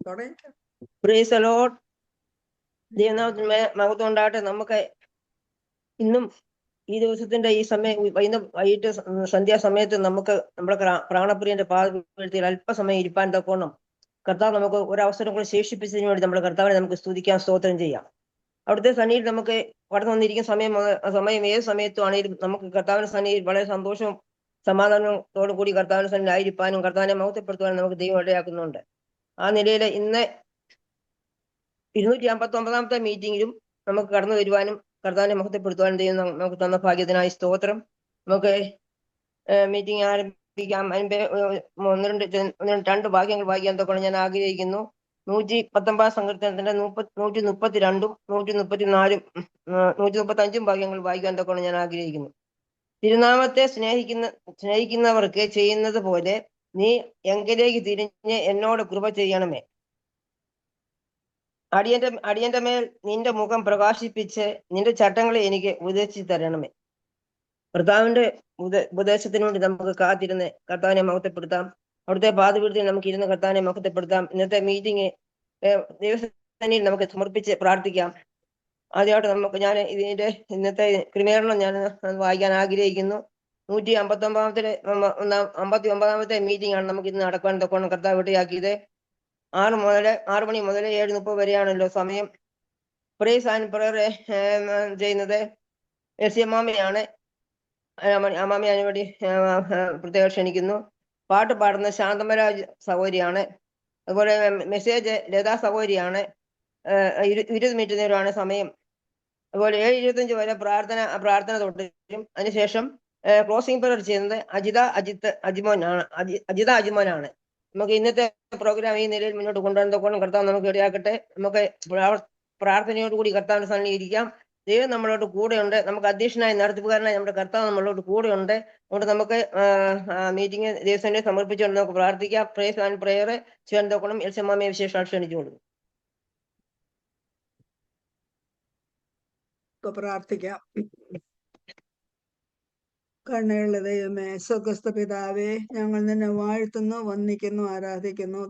Praise the Lord. ദൈവനാമത്തിന് മഹത്വം ഉണ്ടാകട്ടെ. നമുക്ക് ഇന്നും ഈ ദിവസത്തിന്റെ ഈ സമയം വൈകിട്ട് സന്ധ്യാസമയത്ത് നമുക്ക് നമ്മുടെ പ്രാണപ്രിയന്റെ പാദത്തിൽ അല്പസമയം ഇരിപ്പാൻ തക്കോണം കർത്താവ് നമുക്ക് ഒരവസരം കൂടെ ശേഷിപ്പിച്ചതിന് വേണ്ടി നമ്മുടെ കർത്താവിനെ നമുക്ക് സ്തുതിക്കാൻ സ്തോത്രം ചെയ്യാം. അവിടുത്തെ സന്നിധിയിൽ നമുക്ക് കടന്നു വന്നിരിക്കുന്ന സമയം ഏത് സമയത്തും ആണെങ്കിലും നമുക്ക് കർത്താവിന്റെ സന്നിധിയിൽ വളരെ സന്തോഷവും സമാധാനത്തോടു കൂടി കർത്താവിന്റെ സന്നിധിയിൽ ആയിരിക്കാനും കർത്താവിനെ മഹത്വപ്പെടുത്തുവാനും നമുക്ക് ദൈവം ഇടയാക്കുന്നുണ്ട്. ആ നിലയിൽ ഇന്ന് 259ാമത്തെ മീറ്റിംഗിലും നമുക്ക് കടന്നു വരുവാനും കർത്താവിനെ മഹത്വപ്പെടുത്തുവാനും ദൈവം നമുക്ക് തന്ന ഭാഗ്യത്തിനായി സ്തോത്രം. നമുക്ക് മീറ്റിംഗ് ആരംഭിക്കാം. അതിന്റെ രണ്ട് ഭാഗ്യങ്ങൾ വായിക്കാൻ തൊക്കെ ഞാൻ ആഗ്രഹിക്കുന്നു. 119 സങ്കീർത്തനത്തിന്റെ 132 134 135 ഭാഗ്യങ്ങൾ വായിക്കാൻ തൊക്കെ ഞാൻ ആഗ്രഹിക്കുന്നു. തിരുനാമത്തെ സ്നേഹിക്കുന്നവർക്ക് ചെയ്യുന്നത് പോലെ നീ എങ്കിലേക്ക് തിരിഞ്ഞ് എന്നോട് കൃപ ചെയ്യണമേ. അടിയന്റെ മേൽ നിന്റെ മുഖം പ്രകാശിപ്പിച്ച് നിന്റെ ചട്ടങ്ങളെ എനിക്ക് ഉപദേശിച്ചു തരണമേ. കർത്താവിന്റെ ഉപദേശത്തിന് വേണ്ടി നമുക്ക് കാത്തിരുന്ന് കർത്താവിനെ മഹത്വപ്പെടുത്താം. അവിടുത്തെ പാദപീഠത്തിൽ നമുക്ക് ഇരുന്ന് കർത്താവിനെ മഹത്വപ്പെടുത്താം. ഇന്നത്തെ മീറ്റിംഗ് ദൈവസന്നിധിയിൽ നമുക്ക് സമർപ്പിച്ച് പ്രാർത്ഥിക്കാം. ആദ്യമായിട്ട് ഞാൻ ഇതിന്റെ ഇന്നത്തെ ക്രമീകരണം ഞാൻ വായിക്കാൻ ആഗ്രഹിക്കുന്നു. 159ാമത്തെ മീറ്റിംഗ് ആണ് നമുക്ക് ഇന്ന് നടക്കാൻ തൊക്കണം കർത്താവ് ഇടയാക്കിയത്. 6 മണി മുതൽ 7:30 വരെയാണല്ലോ സമയം. പ്രൈസ് ആൻഡ് പ്രയർ ചെയ്യുന്നത് എസ് അമ്മാമയാണ്. അമ്മാമയെ അതിനുവേണ്ടി പ്രത്യേകം ക്ഷണിക്കുന്നു. പാട്ട് പാടുന്ന ശാന്തമരാജ് സഹോദരിയാണ്. അതുപോലെ മെസ്സേജ് ലതാ സഹോദരിയാണ്. 20 മിനിറ്റ് നേരമാണ് സമയം. അതുപോലെ 7:25 വരെ പ്രാർത്ഥന തുടരും. അതിനുശേഷം ക്ലോസിംഗ് പ്രയർ ചെയ്യുന്നത് അജിത അജിമോനാണ്. നമുക്ക് ഇന്നത്തെ പ്രോഗ്രാം ഈ നിലയിൽ മുന്നോട്ട് കൊണ്ടുപോകാൻ തൊക്കണം കർത്താവ് നമുക്ക് ഇടയാക്കട്ടെ. നമുക്ക് പ്രാർത്ഥനയോടുകൂടി കർത്താവിന്റെ സന്നിധിയിൽ ഇരിക്കാം. ദൈവം നമ്മളോട് കൂടെയുണ്ട്. നമുക്ക് അധ്യക്ഷനായി നടത്തിപ്പുകാരനായി നമ്മുടെ കർത്താവ് നമ്മളോട് കൂടെയുണ്ട്. അതുകൊണ്ട് നമുക്ക് മീറ്റിംഗ് ദൈവസന്നിധിയിൽ സമർപ്പിച്ചുകൊണ്ട് നമുക്ക് പ്രാർത്ഥിക്കാം. പ്രേസ് ആൻഡ് പ്രയർ ചെയ്യാൻ തൊക്കണം. എൽസമ്മാമയെ വിശേഷം ക്ഷണിച്ചുകൊള്ളു. പ്രാർത്ഥിക്കാം. കണ്ണുകളുടെ ദൈവമേ, സ്വർഗ്ഗസ്ഥ പിതാവേ, ഞങ്ങൾ നിന്നെ വാഴ്ത്തുന്നു, വന്ദിക്കുന്നു, ആരാധിക്കുന്നു.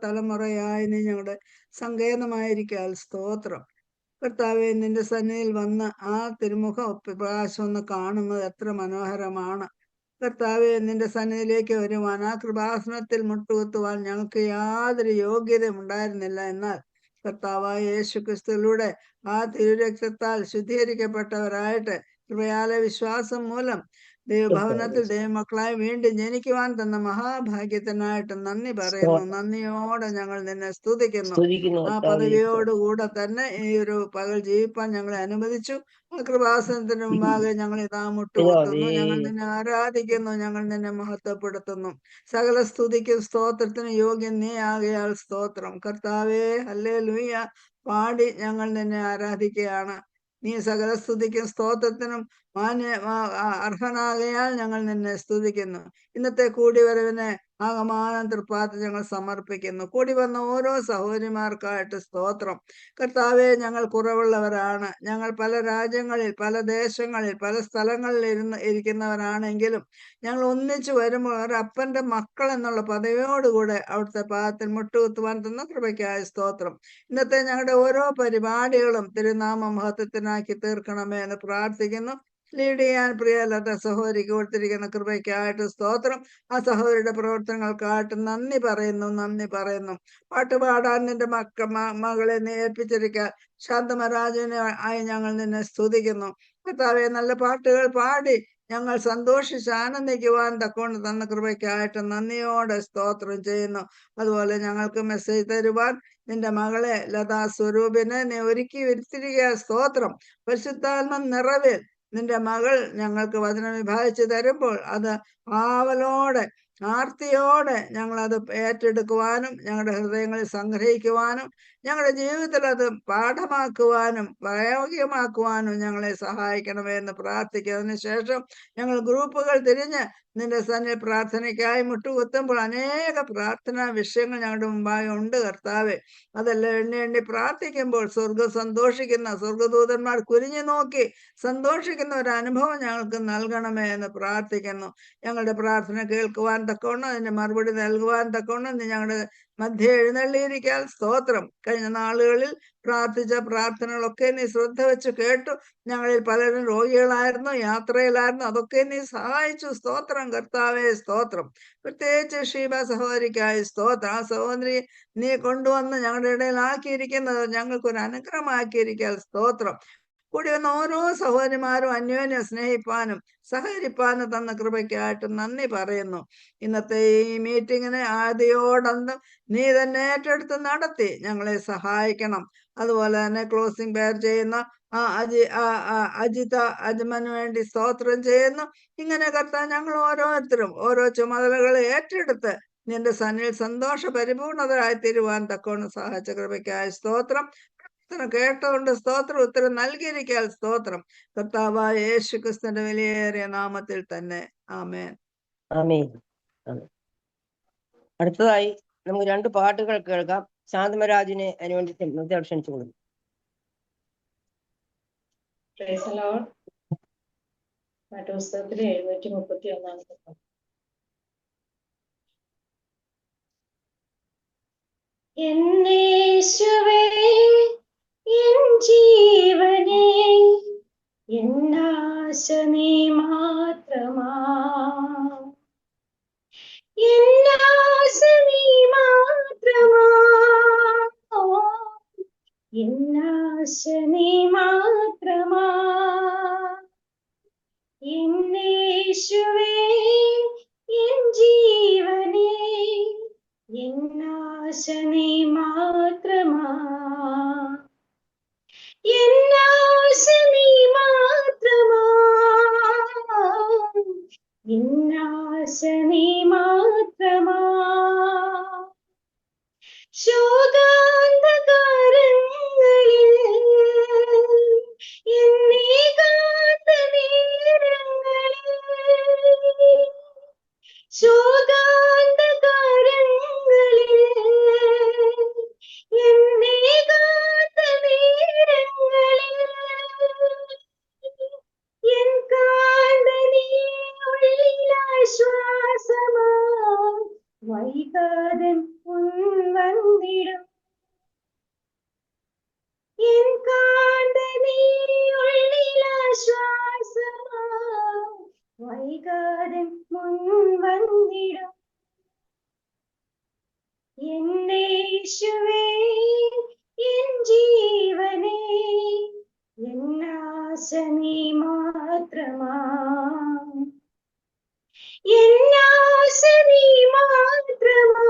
തലമുറയായി നീ ഞങ്ങളുടെ സങ്കേതമായിരിക്കാൽ സ്തോത്രം. കർത്താവെ, നിന്റെ സന്നിധിയിൽ വന്ന് ആ തിരുമുഖ പ്രകാശം ഒന്ന് കാണുന്നത് എത്ര മനോഹരമാണ്. കർത്താവെ, നിന്റെ സന്നിധിയിലേക്ക് വരുവാൻ, ആ കൃപാസനത്തിൽ മുട്ടുകുത്തുവാൻ ഞങ്ങൾക്ക് യാതൊരു യോഗ്യതയും ഉണ്ടായിരുന്നില്ല. എന്നാൽ കർത്താവായ യേശു ക്രിസ്തുവിലൂടെ ആ തിരുരക്തത്താൽ ശുദ്ധീകരിക്കപ്പെട്ടവരായിട്ട് കൃപയാലെ വിശ്വാസം മൂലം ദൈവഭവനത്തിൽ ദൈവമക്കളായി വീണ്ടും ജനിക്കുവാൻ തന്ന മഹാഭാഗ്യത്തിനായിട്ട് നന്ദി പറയുന്നു. നന്ദിയോടെ ഞങ്ങൾ നിന്നെ സ്തുതിക്കുന്നു. ആ പദവിയോടുകൂടെ തന്നെ ഈ ഒരു പകൽ ജീവിപ്പാൻ ഞങ്ങളെ അനുവദിച്ചു. ആ കൃപാസനത്തിന് മുമ്പാകെ ഞങ്ങൾ ഇതാ മുട്ടുകൊത്തുന്നു. ഞങ്ങൾ നിന്നെ ആരാധിക്കുന്നു. ഞങ്ങൾ നിന്നെ മഹത്വപ്പെടുത്തുന്നു. സകല സ്തുതിക്കും സ്തോത്രത്തിന് യോഗ്യൻ നീ ആകയാൽ സ്തോത്രം. കർത്താവേ, ഹല്ലേലൂയ പാടി ഞങ്ങൾ നിന്നെ ആരാധിക്കുകയാണ്. നീ സകല സ്തുതിക്കും സ്തോത്രത്തിനും അർഹനാകയാൽ ഞങ്ങൾ നിന്നെ സ്തുതിക്കുന്നു. ഇന്നത്തെ കൂടിവരവിനെ ആകമാനം തൃപ്പാത്ത് ഞങ്ങൾ സമർപ്പിക്കുന്നു. കൂടി വന്ന ഓരോ സഹോദരിമാർക്കായിട്ട് സ്തോത്രം. കർത്താവെ, ഞങ്ങൾ കുറവുള്ളവരാണ്. ഞങ്ങൾ പല രാജ്യങ്ങളിൽ, പല ദേശങ്ങളിൽ, പല സ്ഥലങ്ങളിൽ ഇരിക്കുന്നവരാണെങ്കിലും ഞങ്ങൾ ഒന്നിച്ചു വരുമ്പോൾ ഒരപ്പന്റെ മക്കൾ എന്നുള്ള പദവിയോടുകൂടെ അവിടുത്തെ പാദത്തിൽ മുട്ടുകുത്തുവാൻ തന്ന കൃപയ്ക്കായ സ്തോത്രം. ഇന്നത്തെ ഞങ്ങളുടെ ഓരോ പരിപാടികളും തിരുനാമ മഹത്വത്തിനാക്കി തീർക്കണമേ എന്ന് പ്രാർത്ഥിക്കുന്നു. ലീഡ് ചെയ്യാൻ പ്രിയലത സഹോദരിക്ക് കൊടുത്തിരിക്കുന്ന കൃപയ്ക്കായിട്ട് സ്തോത്രം. ആ സഹോദരിയുടെ പ്രവർത്തനങ്ങൾക്കായിട്ട് നന്ദി പറയുന്നു. പാട്ടുപാടാൻ നിന്റെ മകളെ നീ ഏൽപ്പിച്ചിരിക്കാൻ ശാന്തമരാജനെ ആയി ഞങ്ങൾ നിന്നെ സ്തുതിക്കുന്നു. കർത്താവെ, നല്ല പാട്ടുകൾ പാടി ഞങ്ങൾ സന്തോഷിച്ച് ആനന്ദിക്കുവാൻ തക്കൊണ്ട് തന്ന കൃപയ്ക്കായിട്ട് നന്ദിയോടെ സ്തോത്രം ചെയ്യുന്നു. അതുപോലെ ഞങ്ങൾക്ക് മെസ്സേജ് തരുവാൻ നിന്റെ മകളെ ലതാ സ്വരൂപിനെ നീ ഒരുക്കി വരുത്തിരിക്കുക സ്തോത്രം. പരിശുദ്ധാത്മ നിറവിൽ നിന്റെ മകൾ ഞങ്ങൾക്ക് വചനം വിഭാഗിച്ചു തരുമ്പോൾ അത് ആവലോടെ ആർത്തിയോടെ ഞങ്ങളത് ഏറ്റെടുക്കുവാനും ഞങ്ങളുടെ ഹൃദയങ്ങളിൽ സംഗ്രഹിക്കുവാനും ഞങ്ങളുടെ ജീവിതത്തിൽ അത് പാഠമാക്കുവാനും പ്രായോഗികമാക്കുവാനും ഞങ്ങളെ സഹായിക്കണമേ എന്ന് പ്രാർത്ഥിക്കുന്നതിന് ശേഷം ഞങ്ങൾ ഗ്രൂപ്പുകൾ തിരിഞ്ഞ് നിന്റെ സന്നിധി പ്രാർത്ഥനയ്ക്കായി മുട്ടുകുത്തുമ്പോൾ അനേക പ്രാർത്ഥനാ വിഷയങ്ങൾ ഞങ്ങളുടെ മുമ്പാകെ ഉണ്ട് കർത്താവെ. അതെല്ലാം എണ്ണി പ്രാർത്ഥിക്കുമ്പോൾ സ്വർഗദൂതന്മാർ കുനിഞ്ഞു നോക്കി സന്തോഷിക്കുന്ന ഒരു അനുഭവം ഞങ്ങൾക്ക് നൽകണമേ എന്ന് പ്രാർത്ഥിക്കുന്നു. ഞങ്ങളുടെ പ്രാർത്ഥന കേൾക്കുവാൻ തക്കവണ്ണം അതിന്റെ മറുപടി നൽകുവാൻ തക്കവണ്ണം ഞങ്ങളുടെ മധ്യ എഴുന്നള്ളിയിരിക്കാൻ സ്തോത്രം. കഴിഞ്ഞ നാളുകളിൽ പ്രാർത്ഥിച്ച പ്രാർത്ഥനകളൊക്കെ നീ ശ്രദ്ധ വെച്ച് കേട്ടു. ഞങ്ങളിൽ പലരും രോഗികളായിരുന്നു, യാത്രയിലായിരുന്നു, അതൊക്കെ നീ സഹായിച്ചു. സ്തോത്രം കർത്താവേ, സ്തോത്രം. പ്രത്യേകിച്ച് ഷീബ സഹോദരിക്കായി സ്തോത്രം. ആ സഹോദരി നീ കൊണ്ടുവന്ന് ഞങ്ങളുടെ ഇടയിൽ ആക്കിയിരിക്കുന്നത് ഞങ്ങൾക്കൊരു അനുഗ്രഹമാക്കിയിരിക്കാൻ സ്തോത്രം. കൂടി വന്ന ഓരോ സഹോദരിമാരും അന്യോന്യം സ്നേഹിപ്പാനും സഹകരിപ്പാനും തന്ന കൃപയ്ക്കായിട്ട് നന്ദി പറയുന്നു. ഇന്നത്തെ ഈ മീറ്റിങ്ങിനെ ആദ്യോടൊന്നും നീ തന്നെ ഏറ്റെടുത്ത് നടത്തി ഞങ്ങളെ സഹായിക്കണം. അതുപോലെ തന്നെ ക്ലോസിംഗ് പെയർ ചെയ്യുന്ന അജിത അജ്മന് വേണ്ടി സ്തോത്രം ചെയ്യുന്നു. ഇങ്ങനെ കർത്താവ് ഞങ്ങൾ ഓരോരുത്തരും ഓരോ ചുമതലകൾ ഏറ്റെടുത്ത് നിന്റെ സന്നിധിയിൽ സന്തോഷ പരിപൂർണതയായി തീരുവാൻ തക്കവണ്ണം സഹായിച്ച കൃപയ്ക്കായി സ്തോത്രം. കേട്ടുകൊണ്ട് സ്തോത്രം, ഉത്തരം നൽകിയിരിക്കാൻ സ്തോത്രം. കർത്താവായ യേശു ക്രിസ്തുവിന്റെ വിലയേറിയ നാമത്തിൽ തന്നെ ആമേൻ. ആമേൻ. അടുത്തതായി നമുക്ക് 2 പാട്ടുകൾ കേൾക്കാം. ശാന്തമരാജിനെ അതിനുവേണ്ടി ക്ഷണിച്ചു കൊടുക്കും. പാഠപുസ്തകത്തിലെ 731 എന്നേശുവേ എൻ ജീവനേ എന്നാശ നീ മാത്രമാ, എന്നാശ നീ മാത്രമാ, എന്നാശ നീ മാത്രമാ. എന്നേശുവേ എൻ ജീവനേ എന്നാശ നീ മാത്രമാ, എന്നാശ നീ മാത്രമാ, എന്നാശ നീ മാത്രമാ. ശോകാന്തകാരങ്ങളിൽ എന്നീ കാത്ത നേരങ്ങളിൽ, ശോകാന്തകാരങ്ങളിൽ എന്നീ കാത്ത നേരങ്ങളിൽ, എൻ കാന്തനീ ഉള്ളിലാശ്വാസമാ വൈകാതെ വന്നിടും, എൻ കാന്തനീ ഉള്ളിലാശ്വാസമാ വൈകാതെ വന്നിടും. എന്നേശുവേ എൻ ജീവനേ എന്നാശ നീ മാത്രമാ, എന്നാശ നീ മാത്രമാ,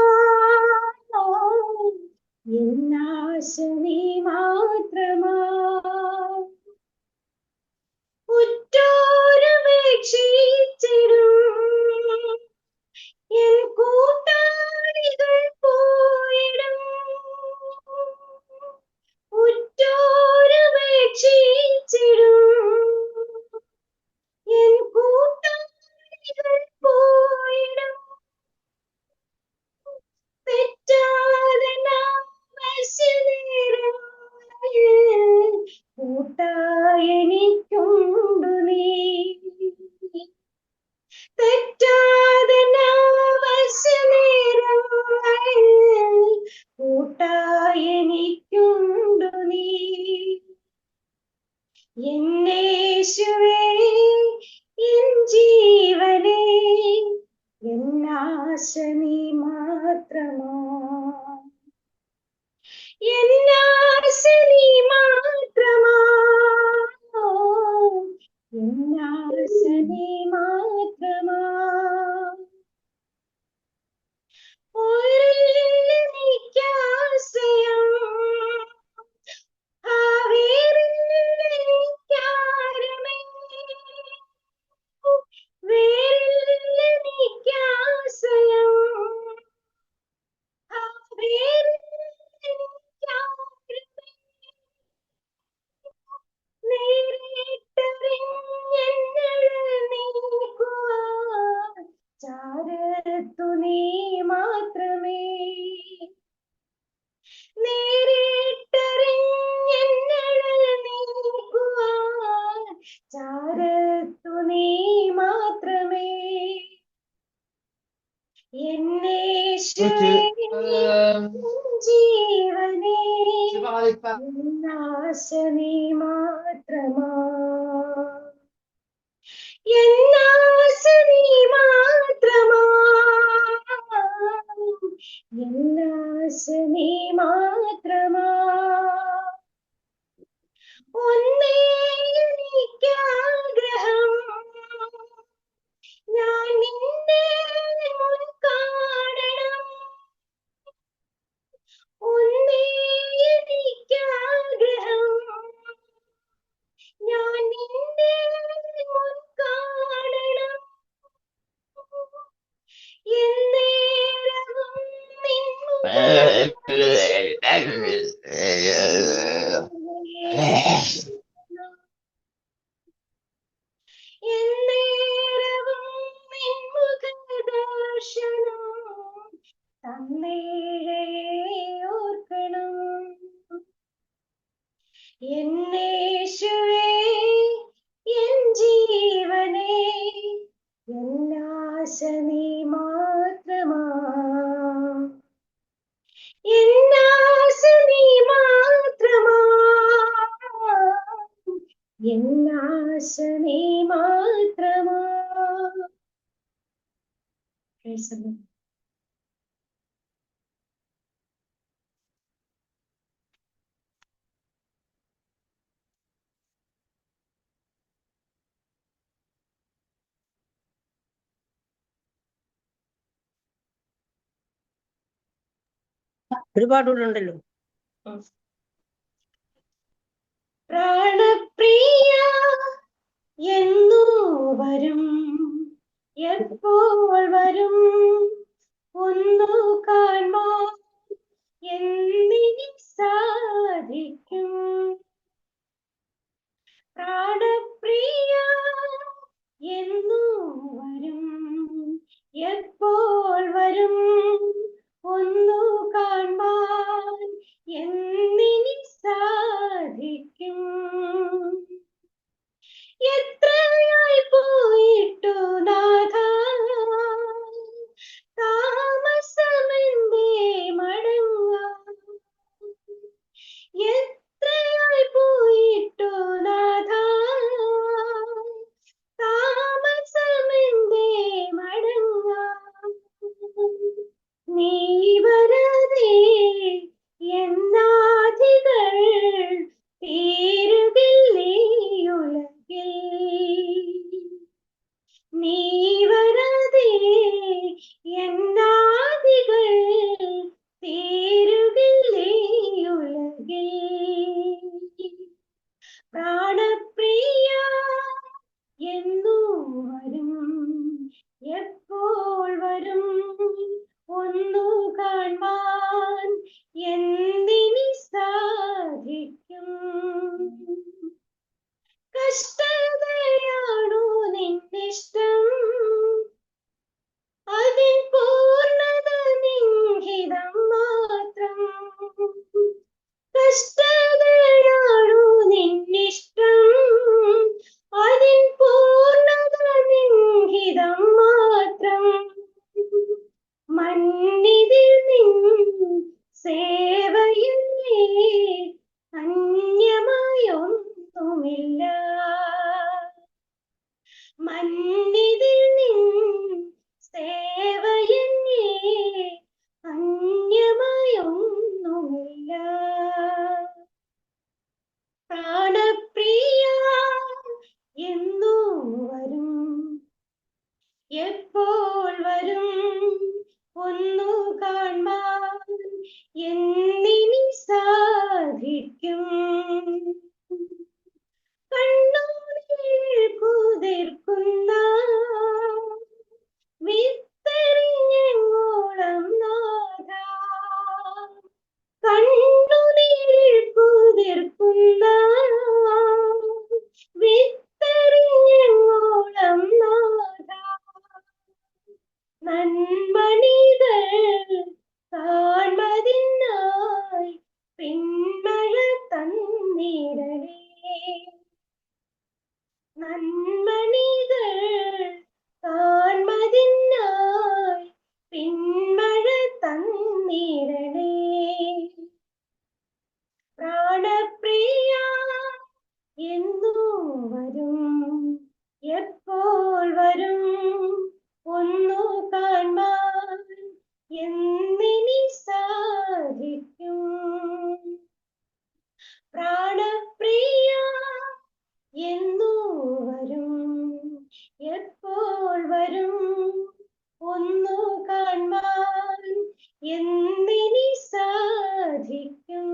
എന്നാശ നീ മാത്രമാ. ഉറ്റോരപേക്ഷിച്ചിടും എൻ കൂട്ടാളികൾ പോയിടും, ഉറ്റോരപേക്ഷിച്ചിടും എൻ കൂട്ടാളികൾ പോയിടും. തെറ്റാതെ നേരങ്ങളിൽ കൂട്ടായെനിക്കുണ്ടു നീ, തെറ്റാതെ നേരങ്ങളിൽ കൂട്ടായെനിക്കുണ്ടു നീ. എന്നേശുവേ എൻ ജീവനേ എന്നാശ നീ മാത്രമാ, എന്നാശ നീ മാത്രമാ, എന്നാശ നീ മാത്രമാ. ഒരെനിക്കാശ്രയം വേറില്ലെനിക്കാരുമേ, വേറില്ലെനിക്കാശ്രയം വേറില്ലെനിക്കാരുമേ. നേരിട്ടറിഞ്ഞെന്നഴൽ നീക്കുവാൻ ചാരത്തു നീ മാത്രമേ, നേരിട്ടറിഞ്ഞെന്നഴൽ നീക്കുവാൻ ചാരത്തു നീ മാത്രമേ. എന്നേശുവേ എന്നാശ നീ മാത്രമാ, എന്നാശ നീ മാത്രമാ, എന്നാശ നീ മാത്രമാ. ഒന്നേ എനിക്കാഗ്രഹം, ഞാൻ നിന്നെ മുൻ കാണണം. ഒന്നേ എനിക്കാഗ്രഹം, ഞാൻ നിന്നെ മുൻ കാണണം. എന്നേരവും നിൻ എന്നേരവും നിൻ മുഖദർശനം തന്നേഴേ ഓർക്കണം. എന്നേശുവേ എൻ ജീവനേ, എന്നാശ നീ മാത്രമാ, എന്നാശ നീ മാത്രമാ, എന്നാശ നീ മാത്രമാ. Praise the Lord. ഒരുപാടുകൂടെ ഉണ്ടല്ലോ. പ്രാണപ്രിയ എന്നു വരും, എപ്പോൾ വരും, ഒന്നു കാണാൻ എന്നിനി സാധിക്കും. പ്രാണപ്രിയ എന്നു വരും, എപ്പോൾ വരും, ഒന്നു കാണാൻ എന്നിനി സാധിക്കും. എത്രയായി പോയിട്ടു നാഥ, താമസമെന്തേ മടങ്ങാൻ. എത്രയായി പോയിട്ടു നാഥ, താമസമെന്തേ മടങ്ങാൻ. നീ വരാതെ എന്നാധികൾ തീരുകില്ലേ ഉലകിൽ. നീ വരാതെ എന്നാധികൾ തീരുകില്ലേ ഉലകിൽ. പ്രാണപ്രിയ എന്നു വരും, എപ്പോൾ വരും, ഒന്നു കാണാൻ എന്തിനി സാധിക്കും. കഷ്ടതയാണു നിന്നിഷ്ടം, അതിൻ പൂർണ്ണത നിൻഹിതം മാത്രം. കഷ്ടതയാണു നിന്നിഷ്ടം, അതിൻ പൂർണ്ണത നിൻഹിതം മാത്രം. മന്നിതിൽ നിൻ സേവയല്ലേ, അന്യമായൊന്നുമില്ല. മന്നിതിൽ നിൻ സേവയല്ലേ, അന്യമായൊന്നുമില്ല. പ്രാണപ്രിയ എന്നു വരും, എപ്പോൾ വരും, ഒന്നു കാണാൻ എന്നിനി സാധിക്കും. കണ്ണുനീർ കുതിർക്കുന്ന വിത്തെറിഞ്ഞെങ്ങോളം നാഥ, കണ്ണുനീർ കുതിർക്കുന്ന വിത്തെറിഞ്ഞെങ്ങോളം നാഥ. നന്മണികൾ കാൺമതിനായി പിന്മഴ തന്നിടണേ. നന്മണികൾ കാൺമതിനായി പിന്മഴ തന്നിടണേ. പ്രാണ വരും എപ്പോൾ വരും ഒന്നു കാണാൻ എന്നിനി സാധിക്കും പ്രാണപ്രിയ എന്നു വരും എപ്പോൾ വരും ഒന്നു കാണാൻ എന്നിനി സാധിക്കും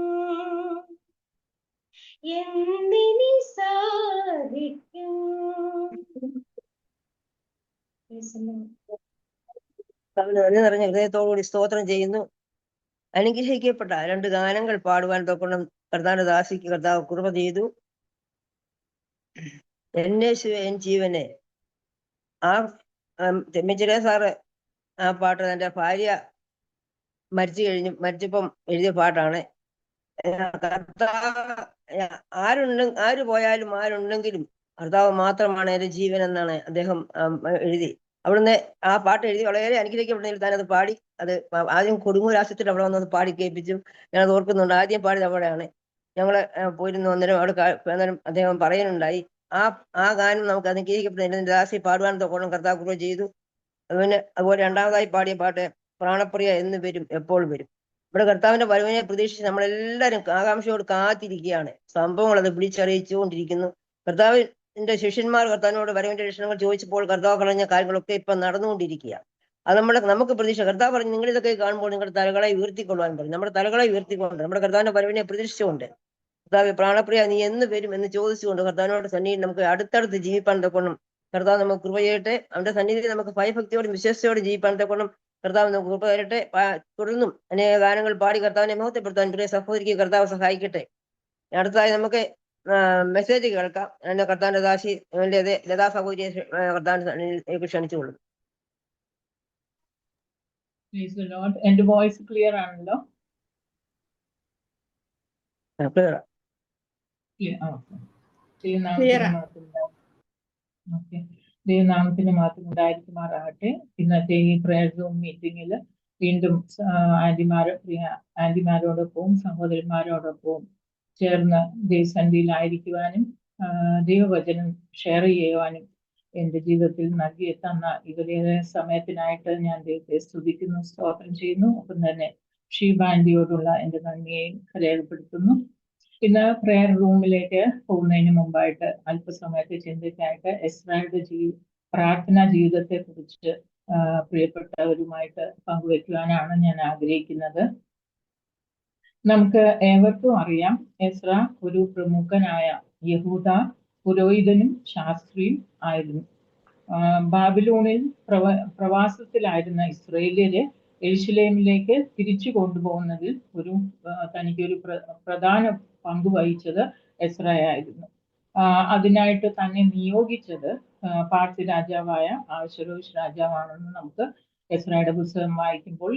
എന്നിനി സാധിക്കും. നന്ദി നിറഞ്ഞ ഹൃദയത്തോടുകൂടി സ്തോത്രം ചെയ്യുന്നു. അനുഗ്രഹിക്കപ്പെട്ട 2 ഗാനങ്ങൾ പാടുവാൻ തൊക്കണം കർത്താവിന്റെ ദാസിക്ക് കർത്താവ് കൃപ ചെയ്തു. എന്നേശുവേ എൻ ജീവനെ, ആ ചെമ്മിച്ചിരേ സാറ് ആ പാട്ട് എൻ്റെ ഭാര്യ മരിച്ചപ്പം എഴുതിയ പാട്ടാണ്. കർത്താവ് ആര് പോയാലും ആരുണ്ടെങ്കിലും കർത്താവ് മാത്രമാണ് എൻ്റെ ജീവൻ എന്നാണ് അദ്ദേഹം എഴുതി. അവിടുന്ന് ആ പാട്ട് എഴുതി വളരെ അനുഗ്രഹിക്കപ്പെടുന്നതിൽ താൻ അത് പാടി. അത് ആദ്യം കൊടുങ്ങൂരാശത്തിൽ അവിടെ വന്നത് പാടി കേൾപ്പിച്ചു. ഞാനത് ഓർക്കുന്നുണ്ട്. ആദ്യം പാടിയത് അവിടെയാണ്. ഞങ്ങള് പോയിരുന്നു. അന്നേരം അന്നേരം അദ്ദേഹം പറയുന്നുണ്ടായി ആ ഗാനം നമുക്ക് അനുഗ്രഹിക്കപ്പെടുന്നതിൽ ദാസി പാടുവാൻ തൊക്കണം കർത്താവ് കൃപ ചെയ്തു. അതുപോലെ രണ്ടാമതായി പാടിയ പാട്ട് പ്രാണപ്രിയ എന്ന് വരും എപ്പോൾ വരും. ഇവിടെ കർത്താവിന്റെ വരവിനെ പ്രതീക്ഷിച്ച് നമ്മളെല്ലാവരും ആകാംക്ഷയോട് കാത്തിരിക്കുകയാണ്. സംഭവങ്ങൾ അത് വിളിച്ചറിയിച്ചുകൊണ്ടിരിക്കുന്നു. കർത്താവിന്റെ ശിഷ്യന്മാർ കർത്താവിനോട് വരവിന്റെ ലക്ഷണങ്ങൾ ചോദിച്ചപ്പോൾ കർത്താവ് പറഞ്ഞ കാര്യങ്ങളൊക്കെ ഇപ്പൊ നടന്നുകൊണ്ടിരിക്കുക. അത് നമുക്ക് പ്രതീക്ഷ. കർത്താവ് പറഞ്ഞു നിങ്ങൾ ഇതൊക്കെ കാണുമ്പോൾ നിങ്ങളുടെ തലകളെ ഉയർത്തിക്കൊള്ളുവാൻ പറഞ്ഞു. നമ്മുടെ തലകളെ ഉയർത്തിക്കൊണ്ട് നമ്മുടെ കർത്താവിന്റെ വരവിനെ പ്രതീക്ഷിച്ചുകൊണ്ട് കർത്താവ് പ്രാണപ്രിയ നീ എന്ന് വരും എന്ന് ചോദിച്ചുകൊണ്ട് കർത്താവിനോട് സന്നിധിയിൽ നമുക്ക് അടുത്തടുത്ത് ജീവിപ്പാൻ തൊക്കണം കർത്താവ് നമുക്ക് കൃപ ചെയ്യട്ടെ. അവന്റെ സന്നിധിയിൽ നമുക്ക് ഭയഭക്തിയോടും വിശ്വസത്തോടെ ജീവിപ്പാൻ തൊക്കണം കർത്താവ് നമുക്ക് കൃപ തരട്ടെ. തുടർന്നും അനേക ഗാനങ്ങൾ പാടി കർത്താവിനെ മഹത്വപ്പെടുത്താൻ പ്രിയ സഹോദരിക്ക് കർത്താവ് സഹായിക്കട്ടെ. അടുത്തതായി നമുക്ക് മെസ്സേജ് കേൾക്കാം. എന്റെ കർത്താവിന്റെ ദാസി ലതാ സഹോദരിയെ കർത്താവിനെ ക്ഷണിച്ചുകൊള്ളും. എന്റെ വോയിസ് ക്ലിയർ ആണല്ലോ? ദൈവനാമത്തിന് മാത്രം ഉണ്ടായിരിക്കുമാറാകട്ടെ. ഇന്നത്തെ ഈ പ്രയർ റൂം മീറ്റിംഗിൽ വീണ്ടും ആന്റിമാരോടൊപ്പവും സഹോദരന്മാരോടൊപ്പവും ചേർന്ന് ദൈവസന്നിധിയിലായിരിക്കുവാനും ദൈവവചനം ഷെയർ ചെയ്യുവാനും എൻ്റെ ജീവിതത്തിൽ നൽകി തന്ന ഇവരുടെ സമയത്തിനായിട്ട് ഞാൻ ദൈവത്തെ സ്തുതിക്കുന്നു, സ്തോത്രം ചെയ്യുന്നു. ഒപ്പം തന്നെ ഷീബാൻഡിയോടുള്ള എൻ്റെ നന്ദിയെയും രേഖപ്പെടുത്തുന്നു. ഇന്ന് പ്രെയർ റൂമിലേക്ക് പോകുന്നതിന് മുമ്പായിട്ട് അല്പസമയത്തെ ചിന്തയ്ക്കായിട്ട് എസ്രയുടെ പ്രാർത്ഥനാ ജീവിതത്തെ കുറിച്ച് പ്രിയപ്പെട്ടവരുമായിട്ട് പങ്കുവയ്ക്കുവാനാണ് ഞാൻ ആഗ്രഹിക്കുന്നത്. നമുക്ക് ഏവർക്കും അറിയാം, എസ്ര ഒരു പ്രമുഖനായ യഹൂദ പുരോഹിതനും ശാസ്ത്രിയും ആയിരുന്നു. ബാബിലോണിൽ പ്രവാസത്തിലായിരുന്ന ഇസ്രായേല്യരെ യെരുശലേമിലേക്ക് തിരിച്ചു കൊണ്ടുപോകുന്നതിൽ തനിക്കൊരു പ്രധാന പങ്ക് വഹിച്ചത് എസ്രയായിരുന്നു. അതിനായിട്ട് തന്നെ നിയോഗിച്ചത് പാർസി രാജാവായ ആശുരോഷ് രാജാവാണെന്ന് നമുക്ക് എസ്രയുടെ പുസ്തകം വായിക്കുമ്പോൾ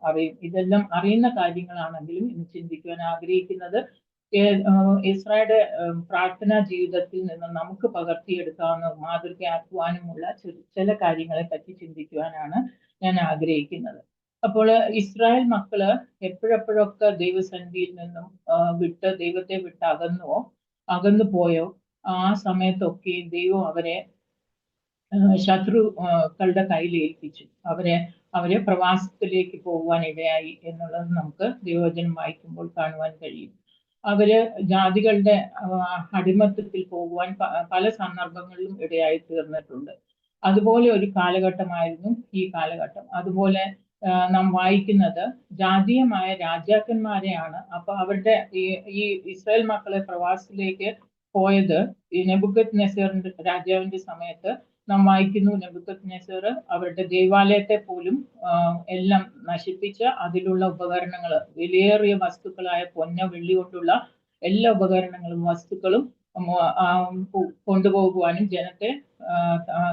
അറിയും. ഇതെല്ലാം അറിയുന്ന കാര്യങ്ങളാണെങ്കിലും ഇന്ന് ചിന്തിക്കുവാൻ ആഗ്രഹിക്കുന്നത് എസ്രയുടെ പ്രാർത്ഥനാ ജീവിതത്തിൽ നിന്ന് നമുക്ക് പകർത്തിയെടുക്കാവുന്ന മാതൃകയാക്കുവാനുമുള്ള ചില കാര്യങ്ങളെ പറ്റി ചിന്തിക്കുവാനാണ് ഞാൻ ആഗ്രഹിക്കുന്നത്. അപ്പോൾ ഇസ്രായേൽ മക്കള് എപ്പോഴെപ്പോഴൊക്കെ ദൈവസന്നിധിയിൽ നിന്നും ദൈവത്തെ വിട്ട് അകന്നു പോയോ ആ സമയത്തൊക്കെ ദൈവം അവരെ ശത്രുക്കളുടെ കയ്യിൽ ഏൽപ്പിച്ചു. അവരെ പ്രവാസത്തിലേക്ക് പോകുവാൻ ഇടയായി എന്നുള്ളത് നമുക്ക് ദൈവവചനം വായിക്കുമ്പോൾ കാണുവാൻ കഴിയും. അവര് ജാതികളുടെ അടിമത്തത്തിൽ പോകുവാൻ പല സന്ദർഭങ്ങളിലും ഇടയായി തീർന്നിട്ടുണ്ട്. അതുപോലെ ഒരു കാലഘട്ടമായിരുന്നു ഈ കാലഘട്ടം. അതുപോലെ നാം വായിക്കുന്നത് ജാതീയമായ രാജാക്കന്മാരെയാണ്. അപ്പൊ അവരുടെ ഈ ഇസ്രായേൽ മക്കളെ പ്രവാസത്തിലേക്ക് പോയത് ഈ നെബൂഖദ്നേസറിന്റെ രാജാവിന്റെ സമയത്ത് നാം വായിക്കുന്നു. നെബൂഖദ്നേസർ അവരുടെ ദേവാലയത്തെ പോലും എല്ലാം നശിപ്പിച്ച് അതിലുള്ള ഉപകരണങ്ങൾ, വിലയേറിയ വസ്തുക്കളായ പൊന്ന വെള്ളി കൊണ്ടുള്ള എല്ലാ ഉപകരണങ്ങളും വസ്തുക്കളും കൊണ്ടുപോകുവാനും ജനത്തെ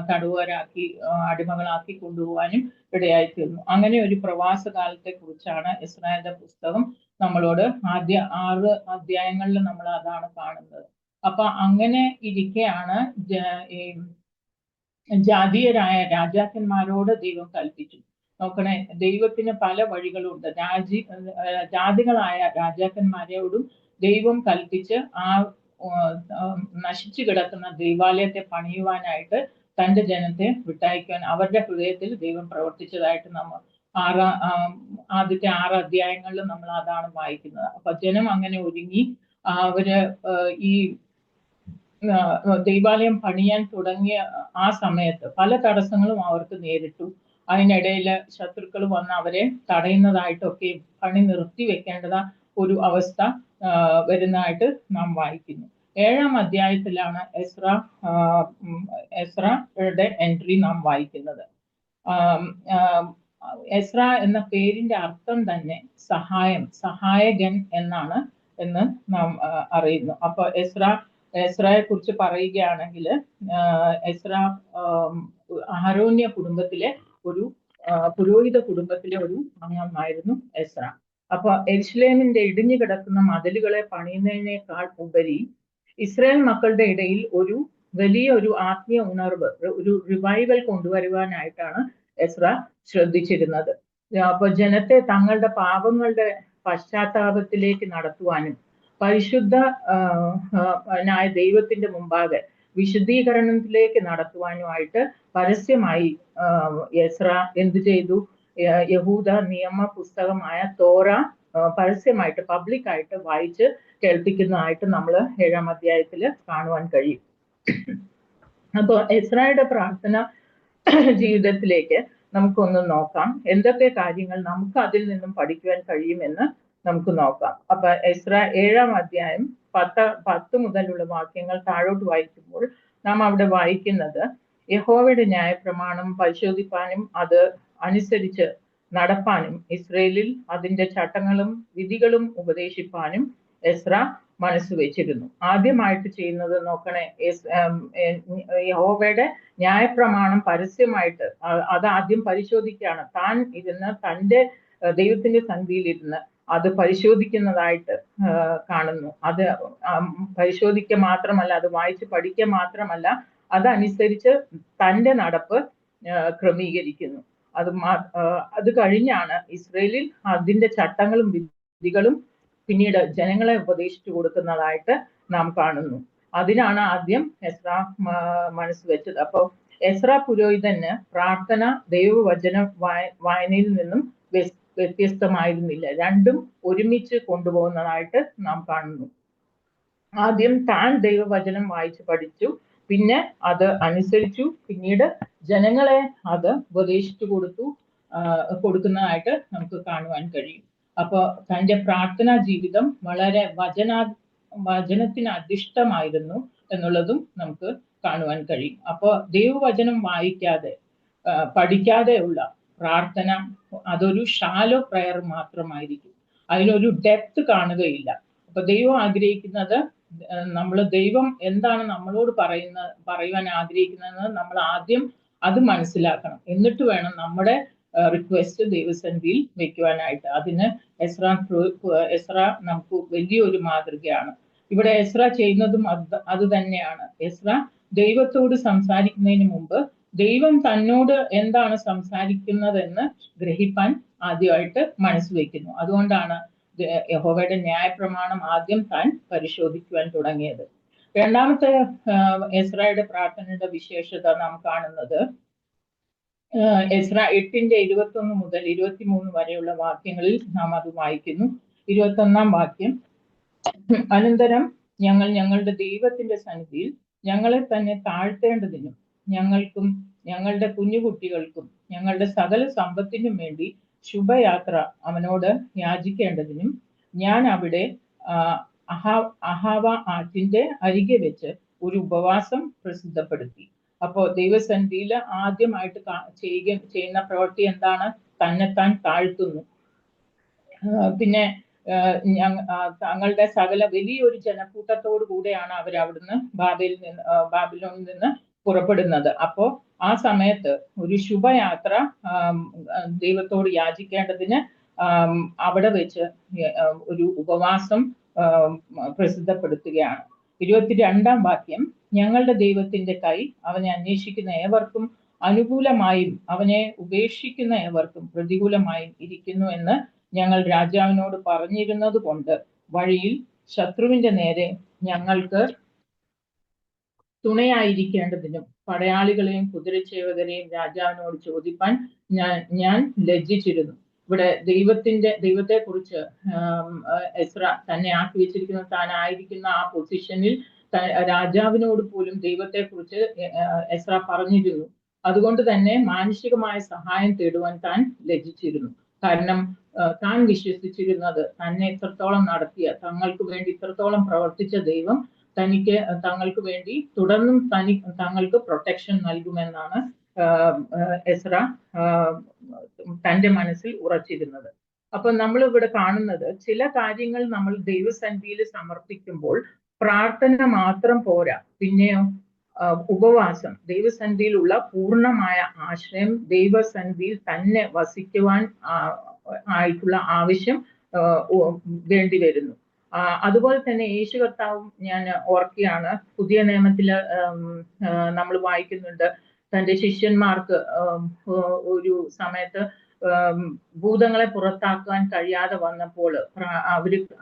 തടവുകാരാക്കി അടിമകളാക്കി കൊണ്ടുപോകാനും ഇടയായിത്തീർന്നു. അങ്ങനെ ഒരു പ്രവാസ കാലത്തെ കുറിച്ചാണ് എസ്രായുടെ പുസ്തകം നമ്മളോട് ആദ്യ 6 അധ്യായങ്ങളിൽ നമ്മൾ അതാണ് കാണുന്നത്. അപ്പൊ അങ്ങനെ ഇരിക്കെയാണ് ജാതീയരായ രാജാക്കന്മാരോട് ദൈവം കൽപ്പിച്ചു. നോക്കണേ, ദൈവത്തിന് പല വഴികളുണ്ട്. ജാതികളായ രാജാക്കന്മാരോടും ദൈവം കൽപ്പിച്ച് നശിച്ചു കിടക്കുന്ന ദൈവാലയത്തെ പണിയുവാനായിട്ട് തന്റെ ജനത്തെ വിട്ടയക്കാൻ അവരുടെ ഹൃദയത്തിൽ ദൈവം പ്രവർത്തിച്ചതായിട്ട് നമ്മൾ ആദ്യത്തെ 6 അധ്യായങ്ങളിൽ നമ്മൾ അതാണ് വായിക്കുന്നത്. അപ്പൊ ജനം അങ്ങനെ ഒരുങ്ങി അവര് ഈ ദൈവാലയം പണിയാൻ തുടങ്ങിയ ആ സമയത്ത് പല തടസ്സങ്ങളും അവർക്ക് നേരിട്ടു. അതിനിടയിൽ ശത്രുക്കൾ വന്ന് അവരെ തടയുന്നതായിട്ടൊക്കെ പണി നിർത്തി വെക്കേണ്ടത ഒരു അവസ്ഥ വരുന്നതായിട്ട് നാം വായിക്കുന്നു. 7-ാം അധ്യായത്തിലാണ് എസ്രയുടെ എൻട്രി നാം വായിക്കുന്നത്. എസ്ര എന്ന പേരിന്റെ അർത്ഥം തന്നെ സഹായകൻ എന്നാണ് എന്ന് നാം അറിയുന്നു. അപ്പൊ എസ്രയെ കുറിച്ച് പറയുകയാണെങ്കിൽ എസ്ര അഹരോന്യ കുടുംബത്തിലെ ഒരു പുരോഹിത കുടുംബത്തിലെ ഒരു അംഗമായിരുന്നു എസ്ര. അപ്പൊ യെരുശലേമിന്റെ ഇടിഞ്ഞു കിടക്കുന്ന മതിലുകളെ പണിയുന്നതിനേക്കാൾ ഉപരി ഇസ്രായേൽ മക്കളുടെ ഇടയിൽ ഒരു വലിയ ഒരു ആത്മീയ ഉണർവ്, ഒരു റിവൈവൽ കൊണ്ടുവരുവാനായിട്ടാണ് എസ്ര ശ്രദ്ധിച്ചിരുന്നത്. അപ്പൊ ജനത്തെ തങ്ങളുടെ പാപങ്ങളുടെ പശ്ചാത്താപത്തിലേക്ക് നടത്തുവാനും പരിശുദ്ധ ദൈവത്തിന്റെ മുമ്പാകെ വിശുദ്ധീകരണത്തിലേക്ക് നടത്തുവാനുമായിട്ട് പരസ്യമായി എസ്ര എന്തു ചെയ്തു? യഹൂദ നിയമ പുസ്തകമായ തോറ പരസ്യമായിട്ട് പബ്ലിക്കായിട്ട് വായിച്ച് കേൾപ്പിക്കുന്നതായിട്ട് നമ്മൾ 7-ാം അധ്യായത്തിൽ കാണുവാൻ കഴിയും. അപ്പോൾ എസ്രയുടെ പ്രാർത്ഥന ജീവിതത്തിലേക്ക് നമുക്കൊന്ന് നോക്കാം. എന്തൊക്കെ കാര്യങ്ങൾ നമുക്ക് അതിൽ നിന്നും പഠിക്കുവാൻ കഴിയുമെന്ന് നമുക്ക് നോക്കാം. അപ്പൊ എസ്ര 7-ാം അധ്യായം 10 മുതലുള്ള വാക്യങ്ങൾ താഴോട്ട് വായിക്കുമ്പോൾ നാം അവിടെ വായിക്കുന്നത്, യഹോവയുടെ ന്യായപ്രമാണം പരിശോധിപ്പാനും അത് അനുസരിച്ച് നടപ്പാനും ഇസ്രയേലിൽ അതിന്റെ ചട്ടങ്ങളും വിധികളും ഉപദേശിപ്പാനും എസ്ര മനസ്സ് വെച്ചിരുന്നു. ആദ്യമായിട്ട് ചെയ്യുന്നത് നോക്കണേ, യഹോവയുടെ ന്യായപ്രമാണം പരസ്യമായിട്ട് അത് ആദ്യം പരിശോധിക്കുകയാണ്. താൻ ഇരുന്ന് തന്റെ ദൈവത്തിന്റെ സന്നിധിയിലിരുന്ന് അത് പരിശോധിക്കുന്നതായിട്ട് കാണുന്നു. അത് പരിശോധിക്കുക മാത്രമല്ല, അത് വായിച്ച് പഠിക്കുക മാത്രമല്ല, അതനുസരിച്ച് തന്റെ നടപ്പ് ക്രമീകരിക്കുന്നു. അത് കഴിഞ്ഞാണ് ഇസ്രയേലിൽ അതിന്റെ ചട്ടങ്ങളും വിധികളും പിന്നീട് ജനങ്ങളെ ഉപദേശിച്ചു കൊടുക്കുന്നതായിട്ട് നാം കാണുന്നു. അതിനാണ് ആദ്യം എസ്ര മനസ്സ് വെച്ചത്. അപ്പൊ എസ്ര പുരോഹിതന് പ്രാർത്ഥന ദൈവവചന വായനയിൽ നിന്നും വ്യത്യസ്തമായിരുന്നില്ല. രണ്ടും ഒരുമിച്ച് കൊണ്ടുപോകുന്നതായിട്ട് നാം കാണുന്നു. ആദ്യം താൻ ദൈവവചനം വായിച്ച് പഠിച്ചു, പിന്നെ അത് അനുസരിച്ചു, പിന്നീട് ജനങ്ങളെ അത് ഉപദേശിച്ചു കൊടുക്കുന്നതായിട്ട് നമുക്ക് കാണുവാൻ കഴിയും. അപ്പൊ തന്റെ പ്രാർത്ഥനാ ജീവിതം വളരെ വചനത്തിന് അധിഷ്ഠമായിരുന്നു എന്നുള്ളതും നമുക്ക് കാണുവാൻ കഴിയും. അപ്പൊ ദൈവവചനം വായിക്കാതെ പഠിക്കാതെ ഉള്ള പ്രാർത്ഥന അതൊരു ഷാലോ പ്രയർ മാത്രമായിരിക്കും. അതിലൊരു ഡെപ്ത് കാണുകയില്ല. അപ്പൊ ദൈവം ആഗ്രഹിക്കുന്നത്, ദൈവം എന്താണ് നമ്മളോട് പറയുവാൻ ആഗ്രഹിക്കുന്നത് നമ്മൾ ആദ്യം അത് മനസ്സിലാക്കണം. എന്നിട്ട് വേണം നമ്മുടെ റിക്വസ്റ്റ് ദൈവസന്നിധിയിൽ വെക്കുവാനായിട്ട്. അതിന് എസ്ര നമുക്ക് വലിയൊരു മാതൃകയാണ്. ഇവിടെ എസ്ര ചെയ്യുന്നതും അത് തന്നെയാണ്. എസ്ര ദൈവത്തോട് സംസാരിക്കുന്നതിന് മുമ്പ് ദൈവം തന്നോട് എന്താണ് സംസാരിക്കുന്നതെന്ന് ഗ്രഹിപ്പാൻ ആദ്യമായിട്ട് മനസ്സ് വെക്കുന്നു. അതുകൊണ്ടാണ് യഹോവയുടെ ന്യായപ്രമാണം ആദ്യം താൻ പരിശോധിക്കുവാൻ തുടങ്ങിയത്. രണ്ടാമത്തെ എസ്രയുടെ പ്രാർത്ഥനയുടെ വിശേഷത നാം കാണുന്നത് എസ്ര 8-21 മുതൽ 23 വരെയുള്ള വാക്യങ്ങളിൽ നാം അത് വായിക്കുന്നു. 21-ാം വാക്യം, അനന്തരം ഞങ്ങൾ ഞങ്ങളുടെ ദൈവത്തിന്റെ സന്നിധിയിൽ ഞങ്ങളെ തന്നെ താഴ്ത്തേണ്ടതിനും ഞങ്ങൾക്കും ഞങ്ങളുടെ കുഞ്ഞുകുട്ടികൾക്കും ഞങ്ങളുടെ സകല സമ്പത്തിനും വേണ്ടി ശുഭയാത്ര അവനോട് യാചിക്കേണ്ടതിനും ഞാൻ അവിടെ അഹാവ ആറ്റിന്റെ അരികെ വെച്ച് ഒരു ഉപവാസം പ്രസിദ്ധപ്പെടുത്തി. അപ്പോൾ ദൈവസന്നിധിയിൽ ആദ്യമായിട്ട് ചെയ്യുന്ന പ്രവൃത്തി എന്താണ്? തന്നെത്താൻ താഴ്ത്തുന്നു. പിന്നെ തങ്ങളുടെ സകല വലിയൊരു ജനക്കൂട്ടത്തോടു കൂടെയാണ് അവർ അവിടുന്ന് ബാബിലോണിൽ നിന്ന് പുറപ്പെടുന്നത്. അപ്പോ ആ സമയത്ത് ഒരു ശുഭയാത്ര ദൈവത്തോട് യാചിക്കേണ്ടതിന് അവിടെ വെച്ച് ഒരു ഉപവാസം പ്രസിദ്ധപ്പെടുത്തുകയാണ്. 22-ാം വാക്യം, ഞങ്ങളുടെ ദൈവത്തിന്റെ കൈ അവനെ അന്വേഷിക്കുന്ന ഏവർക്കും അനുകൂലമായും അവനെ ഉപേക്ഷിക്കുന്ന ഏവർക്കും പ്രതികൂലമായും ഇരിക്കുന്നു എന്ന് ഞങ്ങൾ രാജാവിനോട് പറഞ്ഞിരുന്നത് കൊണ്ട് വഴിയിൽ ശത്രുവിന്റെ നേരെ ഞങ്ങൾക്ക് തുണയായിരിക്കേണ്ടതിനും പടയാളികളെയും കുതിരച്ചേവകരെയും രാജാവിനോട് ചോദിപ്പാൻ ഞാൻ ലജ്ജിച്ചിരുന്നു. ഇവിടെ ദൈവത്തെ കുറിച്ച് എസ്ര തന്നെ ആക്കി വെച്ചിരിക്കുന്ന താൻ ആയിരിക്കുന്ന ആ പൊസിഷനിൽ രാജാവിനോട് പോലും ദൈവത്തെ കുറിച്ച് എസ്ര പറഞ്ഞിരുന്നു. അതുകൊണ്ട് തന്നെ മാനുഷികമായ സഹായം തേടുവാൻ താൻ ലജ്ജിച്ചിരുന്നു. കാരണം താൻ വിശ്വസിച്ചിരുന്നത് തന്നെ ഇത്രത്തോളം നടത്തിയ, തങ്ങൾക്ക് വേണ്ടി ഇത്രത്തോളം പ്രവർത്തിച്ച ദൈവം തങ്ങൾക്ക് വേണ്ടി തുടർന്നും തങ്ങൾക്ക് പ്രൊട്ടക്ഷൻ നൽകുമെന്നാണ് എസ്ര തന്റെ മനസ്സിൽ ഉറച്ചിരുന്നത്. അപ്പൊ നമ്മൾ ഇവിടെ കാണുന്നത് ചില കാര്യങ്ങൾ നമ്മൾ ദൈവസന്നിധിയിൽ സമർപ്പിക്കുമ്പോൾ പ്രാർത്ഥന മാത്രം പോരാ, പിന്നെയോ ഉപവാസം, ദൈവസന്നിധിയിലുള്ള പൂർണ്ണമായ ആശ്രയം, ദൈവസന്നിധിയിൽ തന്നെ വസിക്കുവാൻ ആയിട്ടുള്ള ആവശ്യം വേണ്ടി വരുന്നു. അതുപോലെ തന്നെ യേശു കർത്താവും ഞാൻ ഓർക്കുകയാണ്, പുതിയ നിയമത്തില് നമ്മൾ വായിക്കുന്നുണ്ട്, തന്റെ ശിഷ്യന്മാർക്ക് ഒരു സമയത്ത് ഭൂതങ്ങളെ പുറത്താക്കാൻ കഴിയാതെ വന്നപ്പോൾ,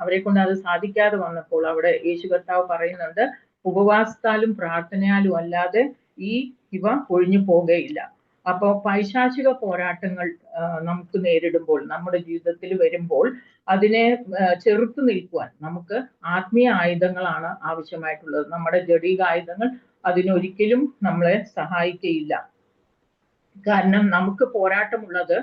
അവരെ കൊണ്ട് അത് സാധിക്കാതെ വന്നപ്പോൾ അവിടെ യേശു കർത്താവ് പറയുന്നുണ്ട്, ഉപവാസത്താലും പ്രാർത്ഥനയാലും അല്ലാതെ ഇവ ഒഴിഞ്ഞു പോകുകയില്ല. അപ്പോ പൈശാചിക പോരാട്ടങ്ങൾ നമുക്ക് നേരിടുമ്പോൾ, നമ്മുടെ ജീവിതത്തിൽ വരുമ്പോൾ അതിനെ ചെറുത്തു നിൽക്കുവാൻ നമുക്ക് ആത്മീയ ആയുധങ്ങളാണ് ആവശ്യമായിട്ടുള്ളത്. നമ്മുടെ ജഡിക ആയുധങ്ങൾ അതിനൊരിക്കലും നമ്മളെ സഹായിക്കയില്ല. കാരണം നമുക്ക് പോരാട്ടമുള്ളത്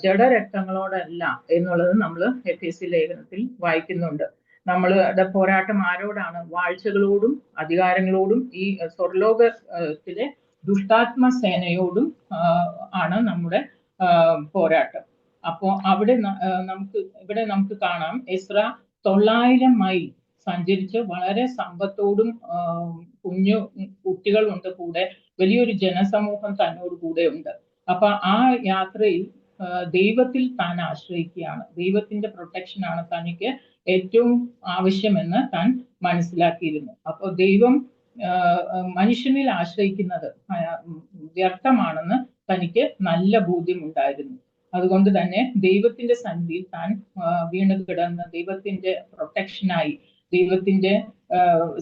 ജഡരക്തങ്ങളോടല്ല എന്നുള്ളത് നമ്മൾ എഫേസ്യ ലേഖനത്തിൽ വായിക്കുന്നുണ്ട്. നമ്മളുടെ പോരാട്ടം ആരോടാണ്? വാഴ്ചകളോടും അധികാരങ്ങളോടും ഈ സ്വർലോകത്തിലെ ദുഷ്ടാത്മ സേനയോടും ആണ് നമ്മുടെ പോരാട്ടം. അപ്പോ ഇവിടെ നമുക്ക് കാണാം, എസ്ര 900 മൈൽ സഞ്ചരിച്ച് വളരെ സമ്പത്തോടും കുട്ടികളുണ്ട് കൂടെ, വലിയൊരു ജനസമൂഹം തന്നോട് കൂടെ ഉണ്ട്. അപ്പൊ ആ യാത്രയിൽ ദൈവത്തിൽ താൻ ആശ്രയിക്കുകയാണ്. ദൈവത്തിന്റെ പ്രൊട്ടക്ഷനാണ് തനിക്ക് ഏറ്റവും ആവശ്യമെന്ന് താൻ മനസ്സിലാക്കിയിരുന്നു. അപ്പോൾ ദൈവം മനുഷ്യനിൽ ആശ്രയിക്കുന്നത് വ്യർത്ഥമാണെന്ന് തനിക്ക് നല്ല ബോധ്യമുണ്ടായിരുന്നു. അതുകൊണ്ട് തന്നെ ദൈവത്തിന്റെ സന്നിധിയിൽ താൻ വീണ് കിടന്ന് ദൈവത്തിന്റെ പ്രൊട്ടക്ഷനായി ദൈവത്തിന്റെ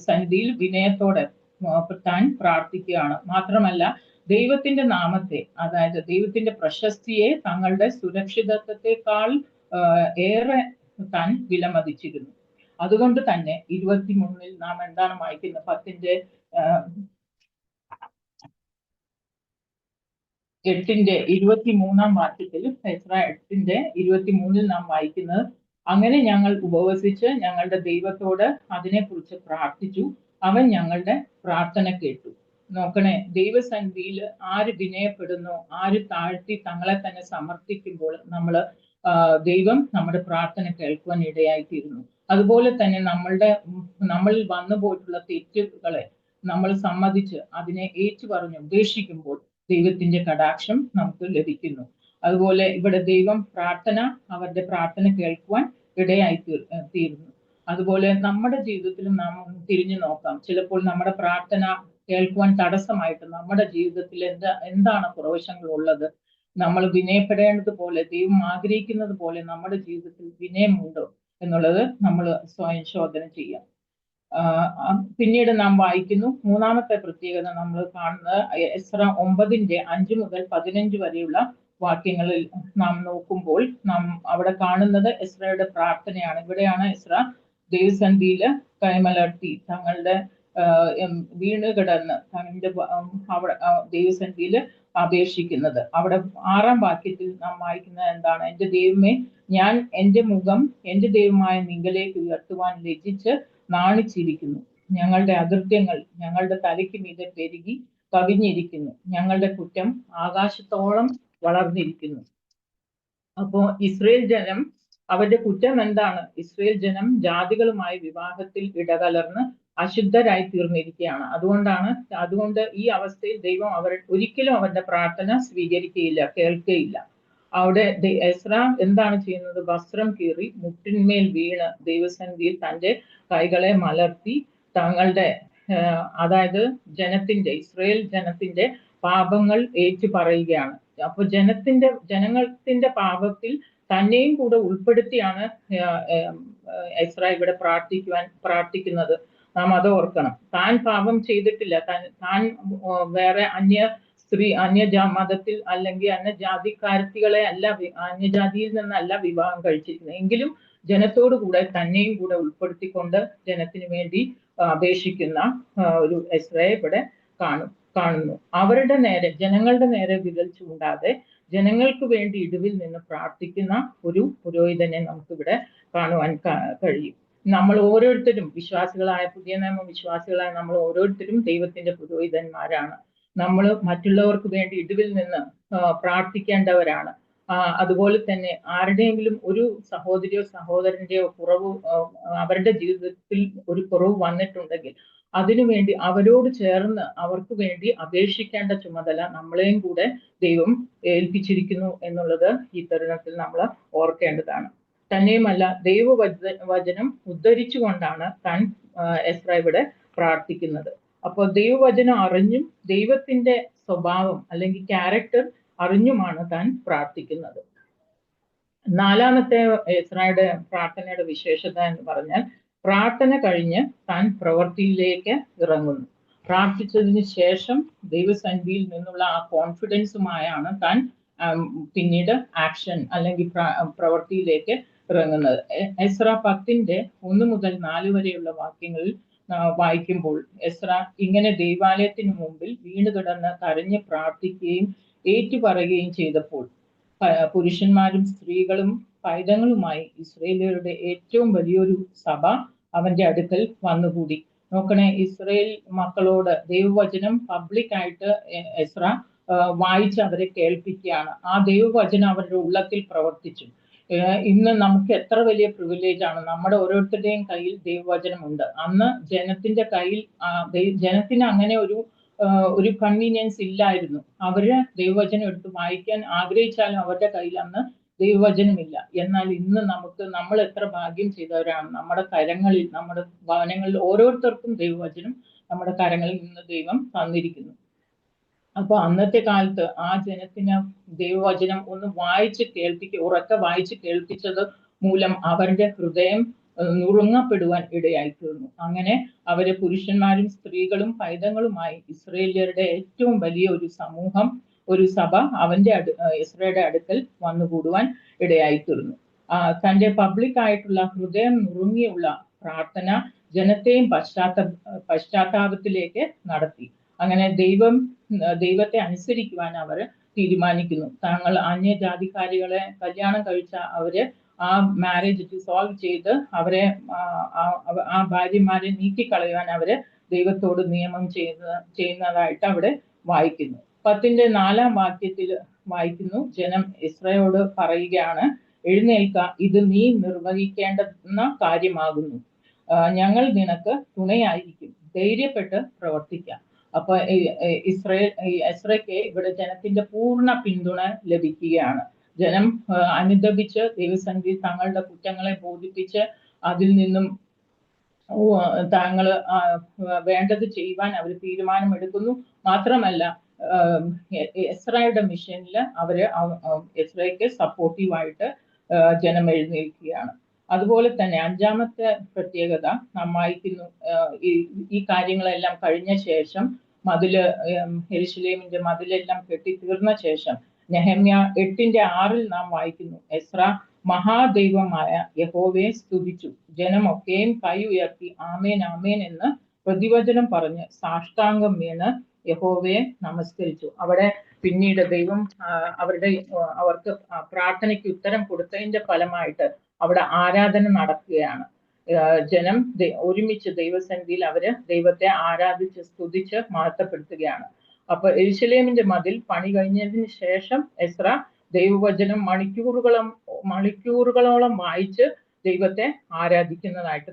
സന്നിധിയിൽ വിനയത്തോടെ താൻ പ്രാർത്ഥിക്കുകയാണ്. മാത്രമല്ല ദൈവത്തിന്റെ നാമത്തെ, അതായത് ദൈവത്തിന്റെ പ്രശസ്തിയെ തങ്ങളുടെ സുരക്ഷിതത്വത്തെക്കാൾ ഏറെ താൻ വിലമതിച്ചിരുന്നു. അതുകൊണ്ട് തന്നെ 23 നാം എന്താണ് വായിക്കുന്നത്? 8:23 വാക്യത്തിൽ, എസ്ര 8:23 നാം വായിക്കുന്നത്, അങ്ങനെ ഞങ്ങൾ ഉപവസിച്ച് ഞങ്ങളുടെ ദൈവത്തോട് അതിനെക്കുറിച്ച് പ്രാർത്ഥിച്ചു, അവൻ ഞങ്ങളുടെ പ്രാർത്ഥന കേട്ടു. നോക്കണേ, ദൈവസന്നിധിയിൽ ആര് വിനയപ്പെടുന്നു, ആര് താഴ്ത്തി തങ്ങളെ തന്നെ സമർപ്പിക്കുമ്പോൾ ദൈവം നമ്മുടെ പ്രാർത്ഥന കേൾക്കുവാൻ ഇടയായിത്തീരുന്നു. അതുപോലെ തന്നെ നമ്മളിൽ വന്നു പോയിട്ടുള്ള തെറ്റുകളെ നമ്മൾ സമ്മതിച്ച് അതിനെ ഏറ്റുപറഞ്ഞ് ഉപേക്ഷിക്കുമ്പോൾ ദൈവത്തിന്റെ കടാക്ഷം നമുക്ക് ലഭിക്കുന്നു. അതുപോലെ ഇവിടെ ദൈവം അവരുടെ പ്രാർത്ഥന കേൾക്കുവാൻ ഇടയായി തീരുന്നു. അതുപോലെ നമ്മുടെ ജീവിതത്തിൽ നാം തിരിഞ്ഞു നോക്കാം. ചിലപ്പോൾ നമ്മുടെ പ്രാർത്ഥന കേൾക്കുവാൻ തടസ്സമായിട്ട് നമ്മുടെ ജീവിതത്തിൽ എന്താണ് കുറവശങ്ങൾ ഉള്ളത്? നമ്മൾ വിനയപ്പെടേണ്ടതുപോലെ, ദൈവം ആഗ്രഹിക്കുന്നത് പോലെ നമ്മുടെ ജീവിതത്തിൽ വിനയമുണ്ടോ എന്നുള്ളത് നമ്മൾ സ്വയം ശോധന ചെയ്യാം. പിന്നീട് നാം വായിക്കുന്നു, മൂന്നാമത്തെ പ്രത്യേകത നമ്മൾ കാണുന്നത് എസ്ര 9:5 മുതൽ 15 വരെയുള്ള വാക്യങ്ങളിൽ നാം നോക്കുമ്പോൾ നാം അവിടെ കാണുന്നത് എസ്രയുടെ പ്രാർത്ഥനയാണ്. ഇവിടെയാണ് എസ്ര ദൈവസന്നിധിയില് കൈമലർത്തി തങ്ങളുടെ വീണ് കിടന്ന് അവിടെ ദൈവസന്നിധിയില് അപേക്ഷിക്കുന്നത്. അവിടെ 6-ാം വാക്യത്തിൽ നാം വായിക്കുന്നത് എന്താണ്? എന്റെ ദൈവമേ, ഞാൻ എന്റെ മുഖം എന്റെ ദൈവമായ നിങ്കലേക്ക് ഉയർത്തുവാൻ ലജ്ജിച്ച് നാണിച്ചിരിക്കുന്നു. ഞങ്ങളുടെ അകൃത്യങ്ങൾ ഞങ്ങളുടെ തലയ്ക്ക് മീതെ പെരുകി കവിഞ്ഞിരിക്കുന്നു. ഞങ്ങളുടെ കുറ്റം ആകാശത്തോളം വളർന്നിരിക്കുന്നു. അപ്പോ ഇസ്രയേൽ ജനം, അവരുടെ കുറ്റം എന്താണ്? ഇസ്രയേൽ ജനം ജാതികളുമായി വിവാഹത്തിൽ ഇടകലർന്ന് അശുദ്ധരായി തീർന്നിരിക്കുകയാണ്. അതുകൊണ്ട് ഈ അവസ്ഥയിൽ ദൈവം ഒരിക്കലും അവരുടെ പ്രാർത്ഥന സ്വീകരിക്കുകയില്ല, കേൾക്കുകയില്ല. അവിടെ എസ്ര എന്താണ് ചെയ്യുന്നത്? വസ്ത്രം കീറി മുട്ടിന്മേൽ വീണ് ദൈവസന്നിധിയിൽ തന്റെ കൈകളെ മലർത്തി തങ്ങളുടെ അതായത് ഇസ്രയേൽ ജനത്തിന്റെ പാപങ്ങൾ ഏറ്റു പറയുകയാണ്. അപ്പൊ ജനത്തിന്റെ പാപത്തിൽ തന്നെയും കൂടെ ഉൾപ്പെടുത്തിയാണ് എസ്ര ഇവിടെ പ്രാർത്ഥിക്കുന്നത്. നാം അത് ഓർക്കണം. താൻ പാപം ചെയ്തിട്ടില്ല, താൻ വേറെ മതത്തിൽ അല്ലെങ്കിൽ അന്യജാതിക്കാരത്തികളെ അല്ല, അന്യജാതിയിൽ നിന്നല്ല വിവാഹം കഴിച്ചിരിക്കുന്നത്. എങ്കിലും ജനത്തോടു കൂടെ തന്നെയും കൂടെ ഉൾപ്പെടുത്തിക്കൊണ്ട് ജനത്തിന് വേണ്ടി അപേക്ഷിക്കുന്ന ഒരു എസ്രയെ ഇവിടെ കാണുന്നു. അവരുടെ നേരെ, ജനങ്ങളുടെ നേരെ വിരൽ ചൂണ്ടാതെ ജനങ്ങൾക്ക് വേണ്ടി ഇടിവിൽ നിന്ന് പ്രാർത്ഥിക്കുന്ന ഒരു പുരോഹിതനെ നമുക്കിവിടെ കാണുവാൻ കഴിയും. നമ്മൾ ഓരോരുത്തരും വിശ്വാസികളായ, പുതിയ നിയമ വിശ്വാസികളായ നമ്മൾ ഓരോരുത്തരും ദൈവത്തിന്റെ പുരോഹിതന്മാരാണ്. നമ്മൾ മറ്റുള്ളവർക്ക് വേണ്ടി ഇടിവിൽ നിന്ന് പ്രാർത്ഥിക്കേണ്ടവരാണ്. അതുപോലെ തന്നെ ആരുടെയെങ്കിലും ഒരു സഹോദരിയോ സഹോദരന്റെയോ കുറവ്, അവരുടെ ജീവിതത്തിൽ ഒരു കുറവ് വന്നിട്ടുണ്ടെങ്കിൽ അതിനുവേണ്ടി അവരോട് ചേർന്ന് അവർക്ക് വേണ്ടി അപേക്ഷിക്കേണ്ട ചുമതല നമ്മളെയും കൂടെ ദൈവം ഏൽപ്പിച്ചിരിക്കുന്നു എന്നുള്ളത് ഈ തരുണത്തിൽ നമ്മൾ ഓർക്കേണ്ടതാണ്. തന്നെയുമല്ല, ദൈവവചനം ഉദ്ധരിച്ചുകൊണ്ടാണ് താൻ എസ്ര ഇവിടെ പ്രാർത്ഥിക്കുന്നത്. അപ്പോൾ ദൈവവചനം അറിഞ്ഞും ദൈവത്തിന്റെ സ്വഭാവം അല്ലെങ്കിൽ ക്യാരക്ടർ അറിഞ്ഞുമാണ് താൻ പ്രാർത്ഥിക്കുന്നത്. നാലാമത്തെ എസ്രയുടെ പ്രാർത്ഥനയുടെ വിശേഷത എന്ന് പറഞ്ഞാൽ, പ്രാർത്ഥന കഴിഞ്ഞ് താൻ പ്രവൃത്തിയിലേക്ക് ഇറങ്ങുന്നു. പ്രാർത്ഥിച്ചതിന് ശേഷം ദൈവസന്നിധിയിൽ നിന്നുള്ള ആ കോൺഫിഡൻസുമായാണ് താൻ പിന്നീട് ആക്ഷൻ അല്ലെങ്കിൽ പ്രവൃത്തിയിലേക്ക് ഇറങ്ങുന്നത്. എസ്ര 10:1 മുതൽ 4 വരെയുള്ള വാക്യങ്ങളിൽ വായിക്കുമ്പോൾ എസ്ര ഇങ്ങനെ ദൈവാലയത്തിന് മുമ്പിൽ വീണ് കിടന്ന് കരഞ്ഞ് പ്രാർത്ഥിക്കുകയും ഏറ്റുപറയുകയും ചെയ്തപ്പോൾ പുരുഷന്മാരും സ്ത്രീകളും പൈതങ്ങളുമായി ഇസ്രയേലിയരുടെ ഏറ്റവും വലിയൊരു സഭ അവന്റെ അടുക്കൽ വന്നുകൂടി. നോക്കണേ, ഇസ്രയേൽ മക്കളോട് ദൈവവചനം പബ്ലിക്കായിട്ട് എസ്ര വായിച്ച് അവരെ കേൾപ്പിക്കുകയാണ്. ആ ദൈവവചനം അവരുടെ ഉള്ളത്തിൽ പ്രവർത്തിച്ചു. ഇന്ന് നമുക്ക് എത്ര വലിയ പ്രിവിലേജ് ആണ്, നമ്മുടെ ഓരോരുത്തരുടെയും കയ്യിൽ ദൈവവചനം ഉണ്ട്. അന്ന് ജനത്തിന്റെ കയ്യിൽ ജനത്തിന് അങ്ങനെ ഒരു കൺവീനിയൻസ് ഇല്ലായിരുന്നു. അവര് ദൈവവചനം എടുത്ത് വായിക്കാൻ ആഗ്രഹിച്ചാലും അവരുടെ കയ്യിൽ അന്ന് ദൈവവചനമില്ല. എന്നാൽ ഇന്ന് നമ്മൾ എത്ര ഭാഗ്യം ചെയ്തവരാണ്. നമ്മുടെ കരങ്ങളിൽ, നമ്മുടെ ഭവനങ്ങളിൽ ഓരോരുത്തർക്കും ദൈവവചനം നമ്മുടെ കരങ്ങളിൽ നിന്ന് ദൈവം തന്നിരിക്കുന്നു. അപ്പൊ അന്നത്തെ കാലത്ത് ആ ജനത്തിന് ദൈവവചനം ഒന്ന് ഉറക്കെ വായിച്ച് കേൾപ്പിച്ചത് മൂലം അവരുടെ ഹൃദയം നുറുങ്ങപ്പെടുവാൻ ഇടയായിത്തീർന്നു. അങ്ങനെ അവര് പുരുഷന്മാരും സ്ത്രീകളും പൈതങ്ങളുമായി ഇസ്രയേലിയരുടെ ഏറ്റവും വലിയ ഒരു സമൂഹം, ഒരു സഭ എസ്രയുടെ അടുക്കൽ വന്നുകൂടുവാൻ ഇടയായിത്തീർന്നു. തന്റെ പബ്ലിക് ആയിട്ടുള്ള ഹൃദയം നുറുങ്ങിയുള്ള പ്രാർത്ഥന ജനത്തെയും പശ്ചാത്താപത്തിലേക്ക് നടത്തി. അങ്ങനെ ദൈവത്തെ അനുസരിക്കുവാൻ അവർ തീരുമാനിക്കുന്നു. താങ്കൾ അന്യജാതിക്കാരികളെ കല്യാണം കഴിച്ച അവര് ആ മാരേജ് ഡിസോൾവ് ചെയ്ത് അവരെ ആ ഭാര്യമാരെ നീക്കിക്കളയുവാൻ അവര് ദൈവത്തോട് നിയമം ചെയ്യുന്നതായിട്ട് അവിടെ വായിക്കുന്നു. 10:4 വാക്യത്തിൽ വായിക്കുന്നു, ജനം എസ്രയോട് പറയുകയാണ്, എഴുന്നേൽക്ക, ഇത് നീ നിർവഹിക്കേണ്ടുന്ന കാര്യമാകുന്നു. ഞങ്ങൾ നിനക്ക് തുണയായിരിക്കും, ധൈര്യപ്പെട്ട് പ്രവർത്തിക്കാം. അപ്പൊ എസ്രയ്ക്ക് ഇവിടെ ജനത്തിന്റെ പൂർണ്ണ പിന്തുണ ലഭിക്കുകയാണ്. ജനം അനുദപിച്ച് ദൈവസന്നിധിയിൽ തങ്ങളുടെ കുറ്റങ്ങളെ ബോധിപ്പിച്ച് അതിൽ നിന്നും താങ്കൾ വേണ്ടത് ചെയ്യുവാൻ അവർ തീരുമാനമെടുക്കുന്നു. മാത്രമല്ല, എസ്രയുടെ മിഷനിൽ എസ്രയ്ക്ക് സപ്പോർട്ടീവായിട്ട് ജനം എഴുന്നേൽക്കുകയാണ്. അതുപോലെ തന്നെ 5-ാമത്തെ പ്രത്യേകത നാം വായിക്കുന്നു, ഈ കാര്യങ്ങളെല്ലാം കഴിഞ്ഞ ശേഷം യെരൂശലേമിന്റെ മതിലെല്ലാം കെട്ടിത്തീർന്ന ശേഷം നെഹമ്യാ 8:6 നാം വായിക്കുന്നു, എസ്ര മഹാദൈവമായ യഹോവയെ സ്തുതിച്ചു, ജനമൊക്കെയും കൈ ഉയർത്തി ആമേൻ ആമേൻ എന്ന് പ്രതിവചനം പറഞ്ഞ് സാഷ്ടാംഗം വീണ് യഹോവയെ നമസ്കരിച്ചു. അവിടെ പിന്നീട് ദൈവം അവർക്ക് പ്രാർത്ഥനയ്ക്ക് ഉത്തരം കൊടുത്തതിന്റെ ഫലമായിട്ട് അവിടെ ആരാധന നടക്കുകയാണ്. ജനം ഒരുമിച്ച് ദൈവസന്നിധിയിൽ അവര് ദൈവത്തെ ആരാധിച്ച് സ്തുതിച്ച് മഹത്വപ്പെടുത്തുകയാണ്. അപ്പൊ യെരൂശലേമിന്റെ മതിൽ പണി കഴിഞ്ഞതിന് ശേഷം എസ്ര ദൈവവചനം മണിക്കൂറുകളോളം വായിച്ച് ദൈവത്തെ ആരാധിക്കുന്നതായിട്ട്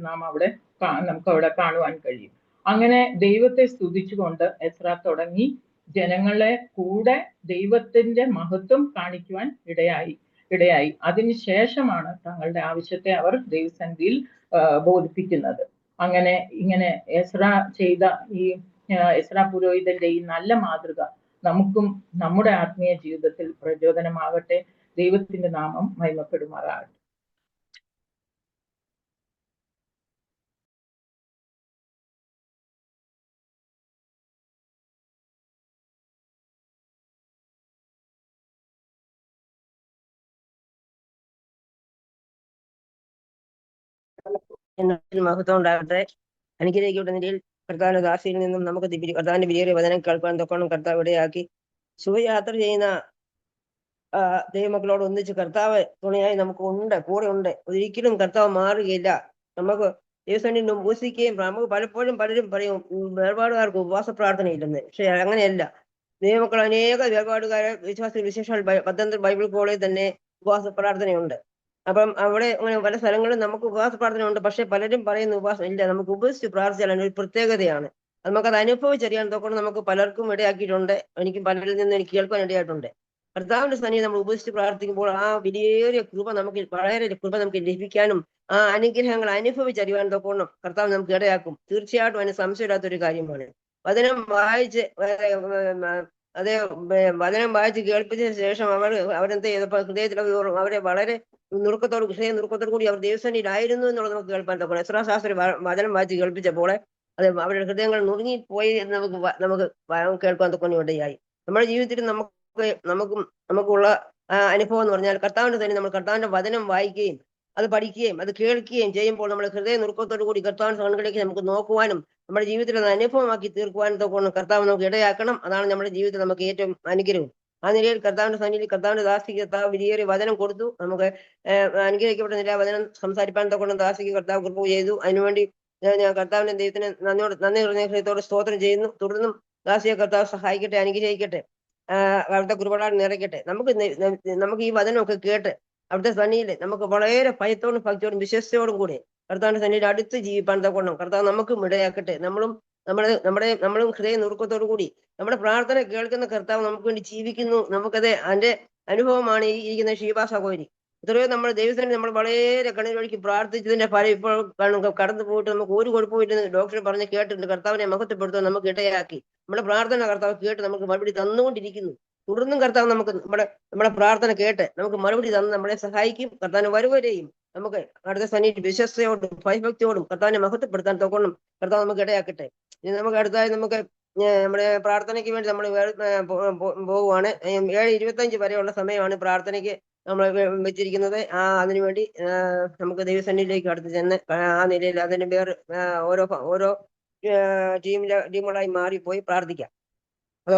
നമുക്ക് അവിടെ കാണുവാൻ കഴിയും. അങ്ങനെ ദൈവത്തെ സ്തുതിച്ചുകൊണ്ട് എസ്ര തുടങ്ങി ജനങ്ങളെ കൂടെ ദൈവത്തിന്റെ മഹത്വം കാണിക്കുവാൻ ഇടയായി. അതിനുശേഷമാണ് തങ്ങളുടെ ആവശ്യത്തെ അവർ ദൈവസന്നിധിയിൽ ബോധിപ്പിക്കുന്നത്. ഇങ്ങനെ എസ്ര ചെയ്ത ഈ എസ്ര പുരോഹിതന്റെ ഈ നല്ല മാതൃക നമുക്കും നമ്മുടെ ആത്മീയ ജീവിതത്തിൽ പ്രചോദനമാകട്ടെ ദൈവത്തിന്റെ നാമം മഹിമപ്പെടുമാറാകട്ടെ. മഹത്വം ഉണ്ടാകട്ടെ. അനുഗ്രഹിക്കപ്പെട്ട നിലയിൽ കർത്താവിന്റെ ദാസിയിൽ നിന്നും നമുക്ക് കർത്താവിന്റെ വിലയേറിയ വചനം കേൾക്കാൻ തൊക്കണം കർത്താവ് ഇടയാക്കി ശുഭയാത്ര ചെയ്യുന്ന ദൈവമക്കളോട് ഒന്നിച്ച് കർത്താവ് തുണയായി നമുക്ക് ഉണ്ട്, കൂടെ ഉണ്ട്. ഒരിക്കലും കർത്താവ് മാറുകയില്ല. നമുക്ക് ദൈവസന്നിധിയിൽ ഉപവസിക്കുകയും നമുക്ക് പലപ്പോഴും പലരും പറയും വേർപാടുകാർക്ക് ഉപവാസ പ്രാർത്ഥനയില്ലെന്ന്. പക്ഷെ അങ്ങനെയല്ല. ദൈവമക്കൾ അനേക വേർപാടുകാരെ വിശേഷാൽ 19 ബൈബിൾ കോളേജിൽ തന്നെ ഉപവാസ പ്രാർത്ഥനയുണ്ട്. അപ്പം അവിടെ അങ്ങനെ പല സ്ഥലങ്ങളിലും നമുക്ക് ഉപവാസ പ്രാർത്ഥന ഉണ്ട്. പക്ഷെ പലരും പറയുന്ന ഉപവാസം ഇല്ല, നമുക്ക് ഉപവസിച്ച് പ്രാർത്ഥിച്ചാൽ ഒരു പ്രത്യേകതയാണ്. നമുക്കത് അനുഭവിച്ചറിയാൻ തൊക്കണം നമുക്ക് പലർക്കും ഇടയാക്കിയിട്ടുണ്ട്. പലരിൽ നിന്ന് എനിക്ക് കേൾക്കാൻ ഇടയായിട്ടുണ്ട്. കർത്താവിന്റെ സന്നിധി നമ്മൾ ഉപവസിച്ച് പ്രാർത്ഥിക്കുമ്പോൾ ആ വലിയ കൃപ വളരെ കൃപ നമുക്ക് ലഭിക്കാനും ആ അനുഗ്രഹങ്ങൾ അനുഭവിച്ചറിയാൻ തൊക്കണം കർത്താവ് നമുക്ക് ഇടയാക്കും. തീർച്ചയായിട്ടും അതിന് സംശയമില്ലാത്തൊരു കാര്യമാണ്. വചനം വായിച്ച് വചനം വായിച്ച് കേൾപ്പിച്ചതിന് ശേഷം അവരെന്ത് ചെയ്തപ്പോൾ ഹൃദയത്തിൽ അവരെ വളരെ നുറുക്കത്തോടു കൂടി അവർ ദൈവസന്നിധിയിലായിരുന്നു എന്നുള്ളത് നമുക്ക് കേൾപ്പാൻ തൊക്കണം. എസ്രാശാസ്ത്രി വചനം വായിച്ച് കേൾപ്പിച്ചപ്പോൾ അത് അവരുടെ ഹൃദയങ്ങൾ നുറുങ്ങിപ്പോയി എന്ന് നമുക്ക് കേൾക്കാൻ തൊക്കണം ഇടയായി. നമ്മുടെ ജീവിതത്തിൽ നമുക്കുള്ള അനുഭവം എന്ന് പറഞ്ഞാൽ കർത്താവിന്റെ തന്നെ നമ്മൾ കർത്താവിന്റെ വചനം വായിക്കുകയും അത് പഠിക്കുകയും അത് കേൾക്കുകയും ചെയ്യുമ്പോൾ നമ്മൾ ഹൃദയ നുറുക്കത്തോടു കൂടി കർത്താവിന്റെ കണ്ണുകളിലേക്ക് നമുക്ക് നോക്കുവാനും നമ്മുടെ ജീവിതത്തിൽ അത് അനുഭവമാക്കി തീർക്കുവാനും തൊക്കെ കർത്താവ് നമുക്ക് ഇടയാക്കണം. അതാണ് നമ്മുടെ ജീവിതത്തിൽ നമുക്ക് ഏറ്റവും അനുഗ്രഹവും. ആ നിലയിൽ കർത്താവിന്റെ സന്നിധി കർത്താവിന്റെ ദാസിക്ക് കർത്താവ് വലിയൊരു വചനം കൊടുത്തു. നമുക്ക് അനുഗ്രഹിക്കപ്പെട്ട നില വചനം സംസാരിപ്പാൻ തൊക്കെ ദാസിക്ക് കർത്താവ് കൃപ ചെയ്തു. അതിനുവേണ്ടി ഞാൻ കർത്താവിന്റെ ദൈവത്തിന് നന്ദി ഹൃദയത്തോടെ സ്തോത്രം ചെയ്യുന്നു. തുടർന്നും ദാസിയെ കർത്താവ് സഹായിക്കട്ടെ, അനുഗ്രഹിക്കട്ടെ, അവിടുത്തെ കൃപകളാൽ നിറയ്ക്കട്ടെ. നമുക്ക് ഈ വചനമൊക്കെ കേട്ട് അവിടുത്തെ സന്നിധിയിൽ നമുക്ക് വളരെ ഭയത്തോടും ഭക്തിയോടും വിശ്വസ്തയോടും കൂടി കർത്താവിന്റെ സന്നിധിയിൽ അടുത്ത് ജീവിപ്പാൻ തൊക്കണം കർത്താവ് നമുക്കും ഇടയാക്കട്ടെ. നമ്മളും ഹൃദയ നുറുക്കത്തോടു കൂടി നമ്മുടെ പ്രാർത്ഥന കേൾക്കുന്ന കർത്താവ് നമുക്ക് വേണ്ടി ജീവിക്കുന്നു. അതിന്റെ അനുഭവമാണ് ഈ ഇരിക്കുന്ന ഷീബാ സഹോദരി. എത്രയോ നമ്മൾ ദൈവത്തിന് നമ്മൾ വളരെ കണ്ണീരൊഴുക്കി പ്രാർത്ഥിച്ചതിന്റെ ഫലം ഇപ്പോൾ കടന്നു പോയിട്ട് നമുക്ക് ഒരു കുഴപ്പമില്ലെന്ന് ഡോക്ടർ പറഞ്ഞ് കേട്ടിട്ടുണ്ട്. കർത്താവിനെ മഹത്വപ്പെടുത്താൻ നമുക്ക് ഇടയാക്കി. നമ്മുടെ പ്രാർത്ഥന കർത്താവ് കേട്ട് നമുക്ക് മറുപടി തന്നുകൊണ്ടിരിക്കുന്നു. തുടർന്നും കർത്താവ് നമുക്ക് നമ്മുടെ പ്രാർത്ഥന കേട്ട് നമുക്ക് മറുപടി തന്ന് നമ്മളെ സഹായിക്കും. കർത്താവിന് വരുവരെയും നമുക്ക് അടുത്ത സന്നിധി വിശ്വസ്തയോടും ഭയഭക്തിയോടും കർത്താവിനെ മഹത്വപ്പെടുത്താൻ തൊക്കണം കർത്താവ് നമുക്ക് ഇടയാക്കട്ടെ. ഇനി നമുക്ക് അടുത്തായി നമുക്ക് നമ്മുടെ പ്രാർത്ഥനയ്ക്ക് വേണ്ടി നമ്മൾ പോവുകയാണ്. 7:25 വരെയുള്ള സമയമാണ് പ്രാർത്ഥനയ്ക്ക് നമ്മൾ വെച്ചിരിക്കുന്നത്. അതിനുവേണ്ടി നമുക്ക് ദൈവസന്നിധിയിലേക്ക് അടുത്ത് ചെന്ന് ആ നിലയിൽ അതിന് വേറെ ഓരോ ടീമുകളായി മാറിപ്പോയി പ്രാർത്ഥിക്കാം.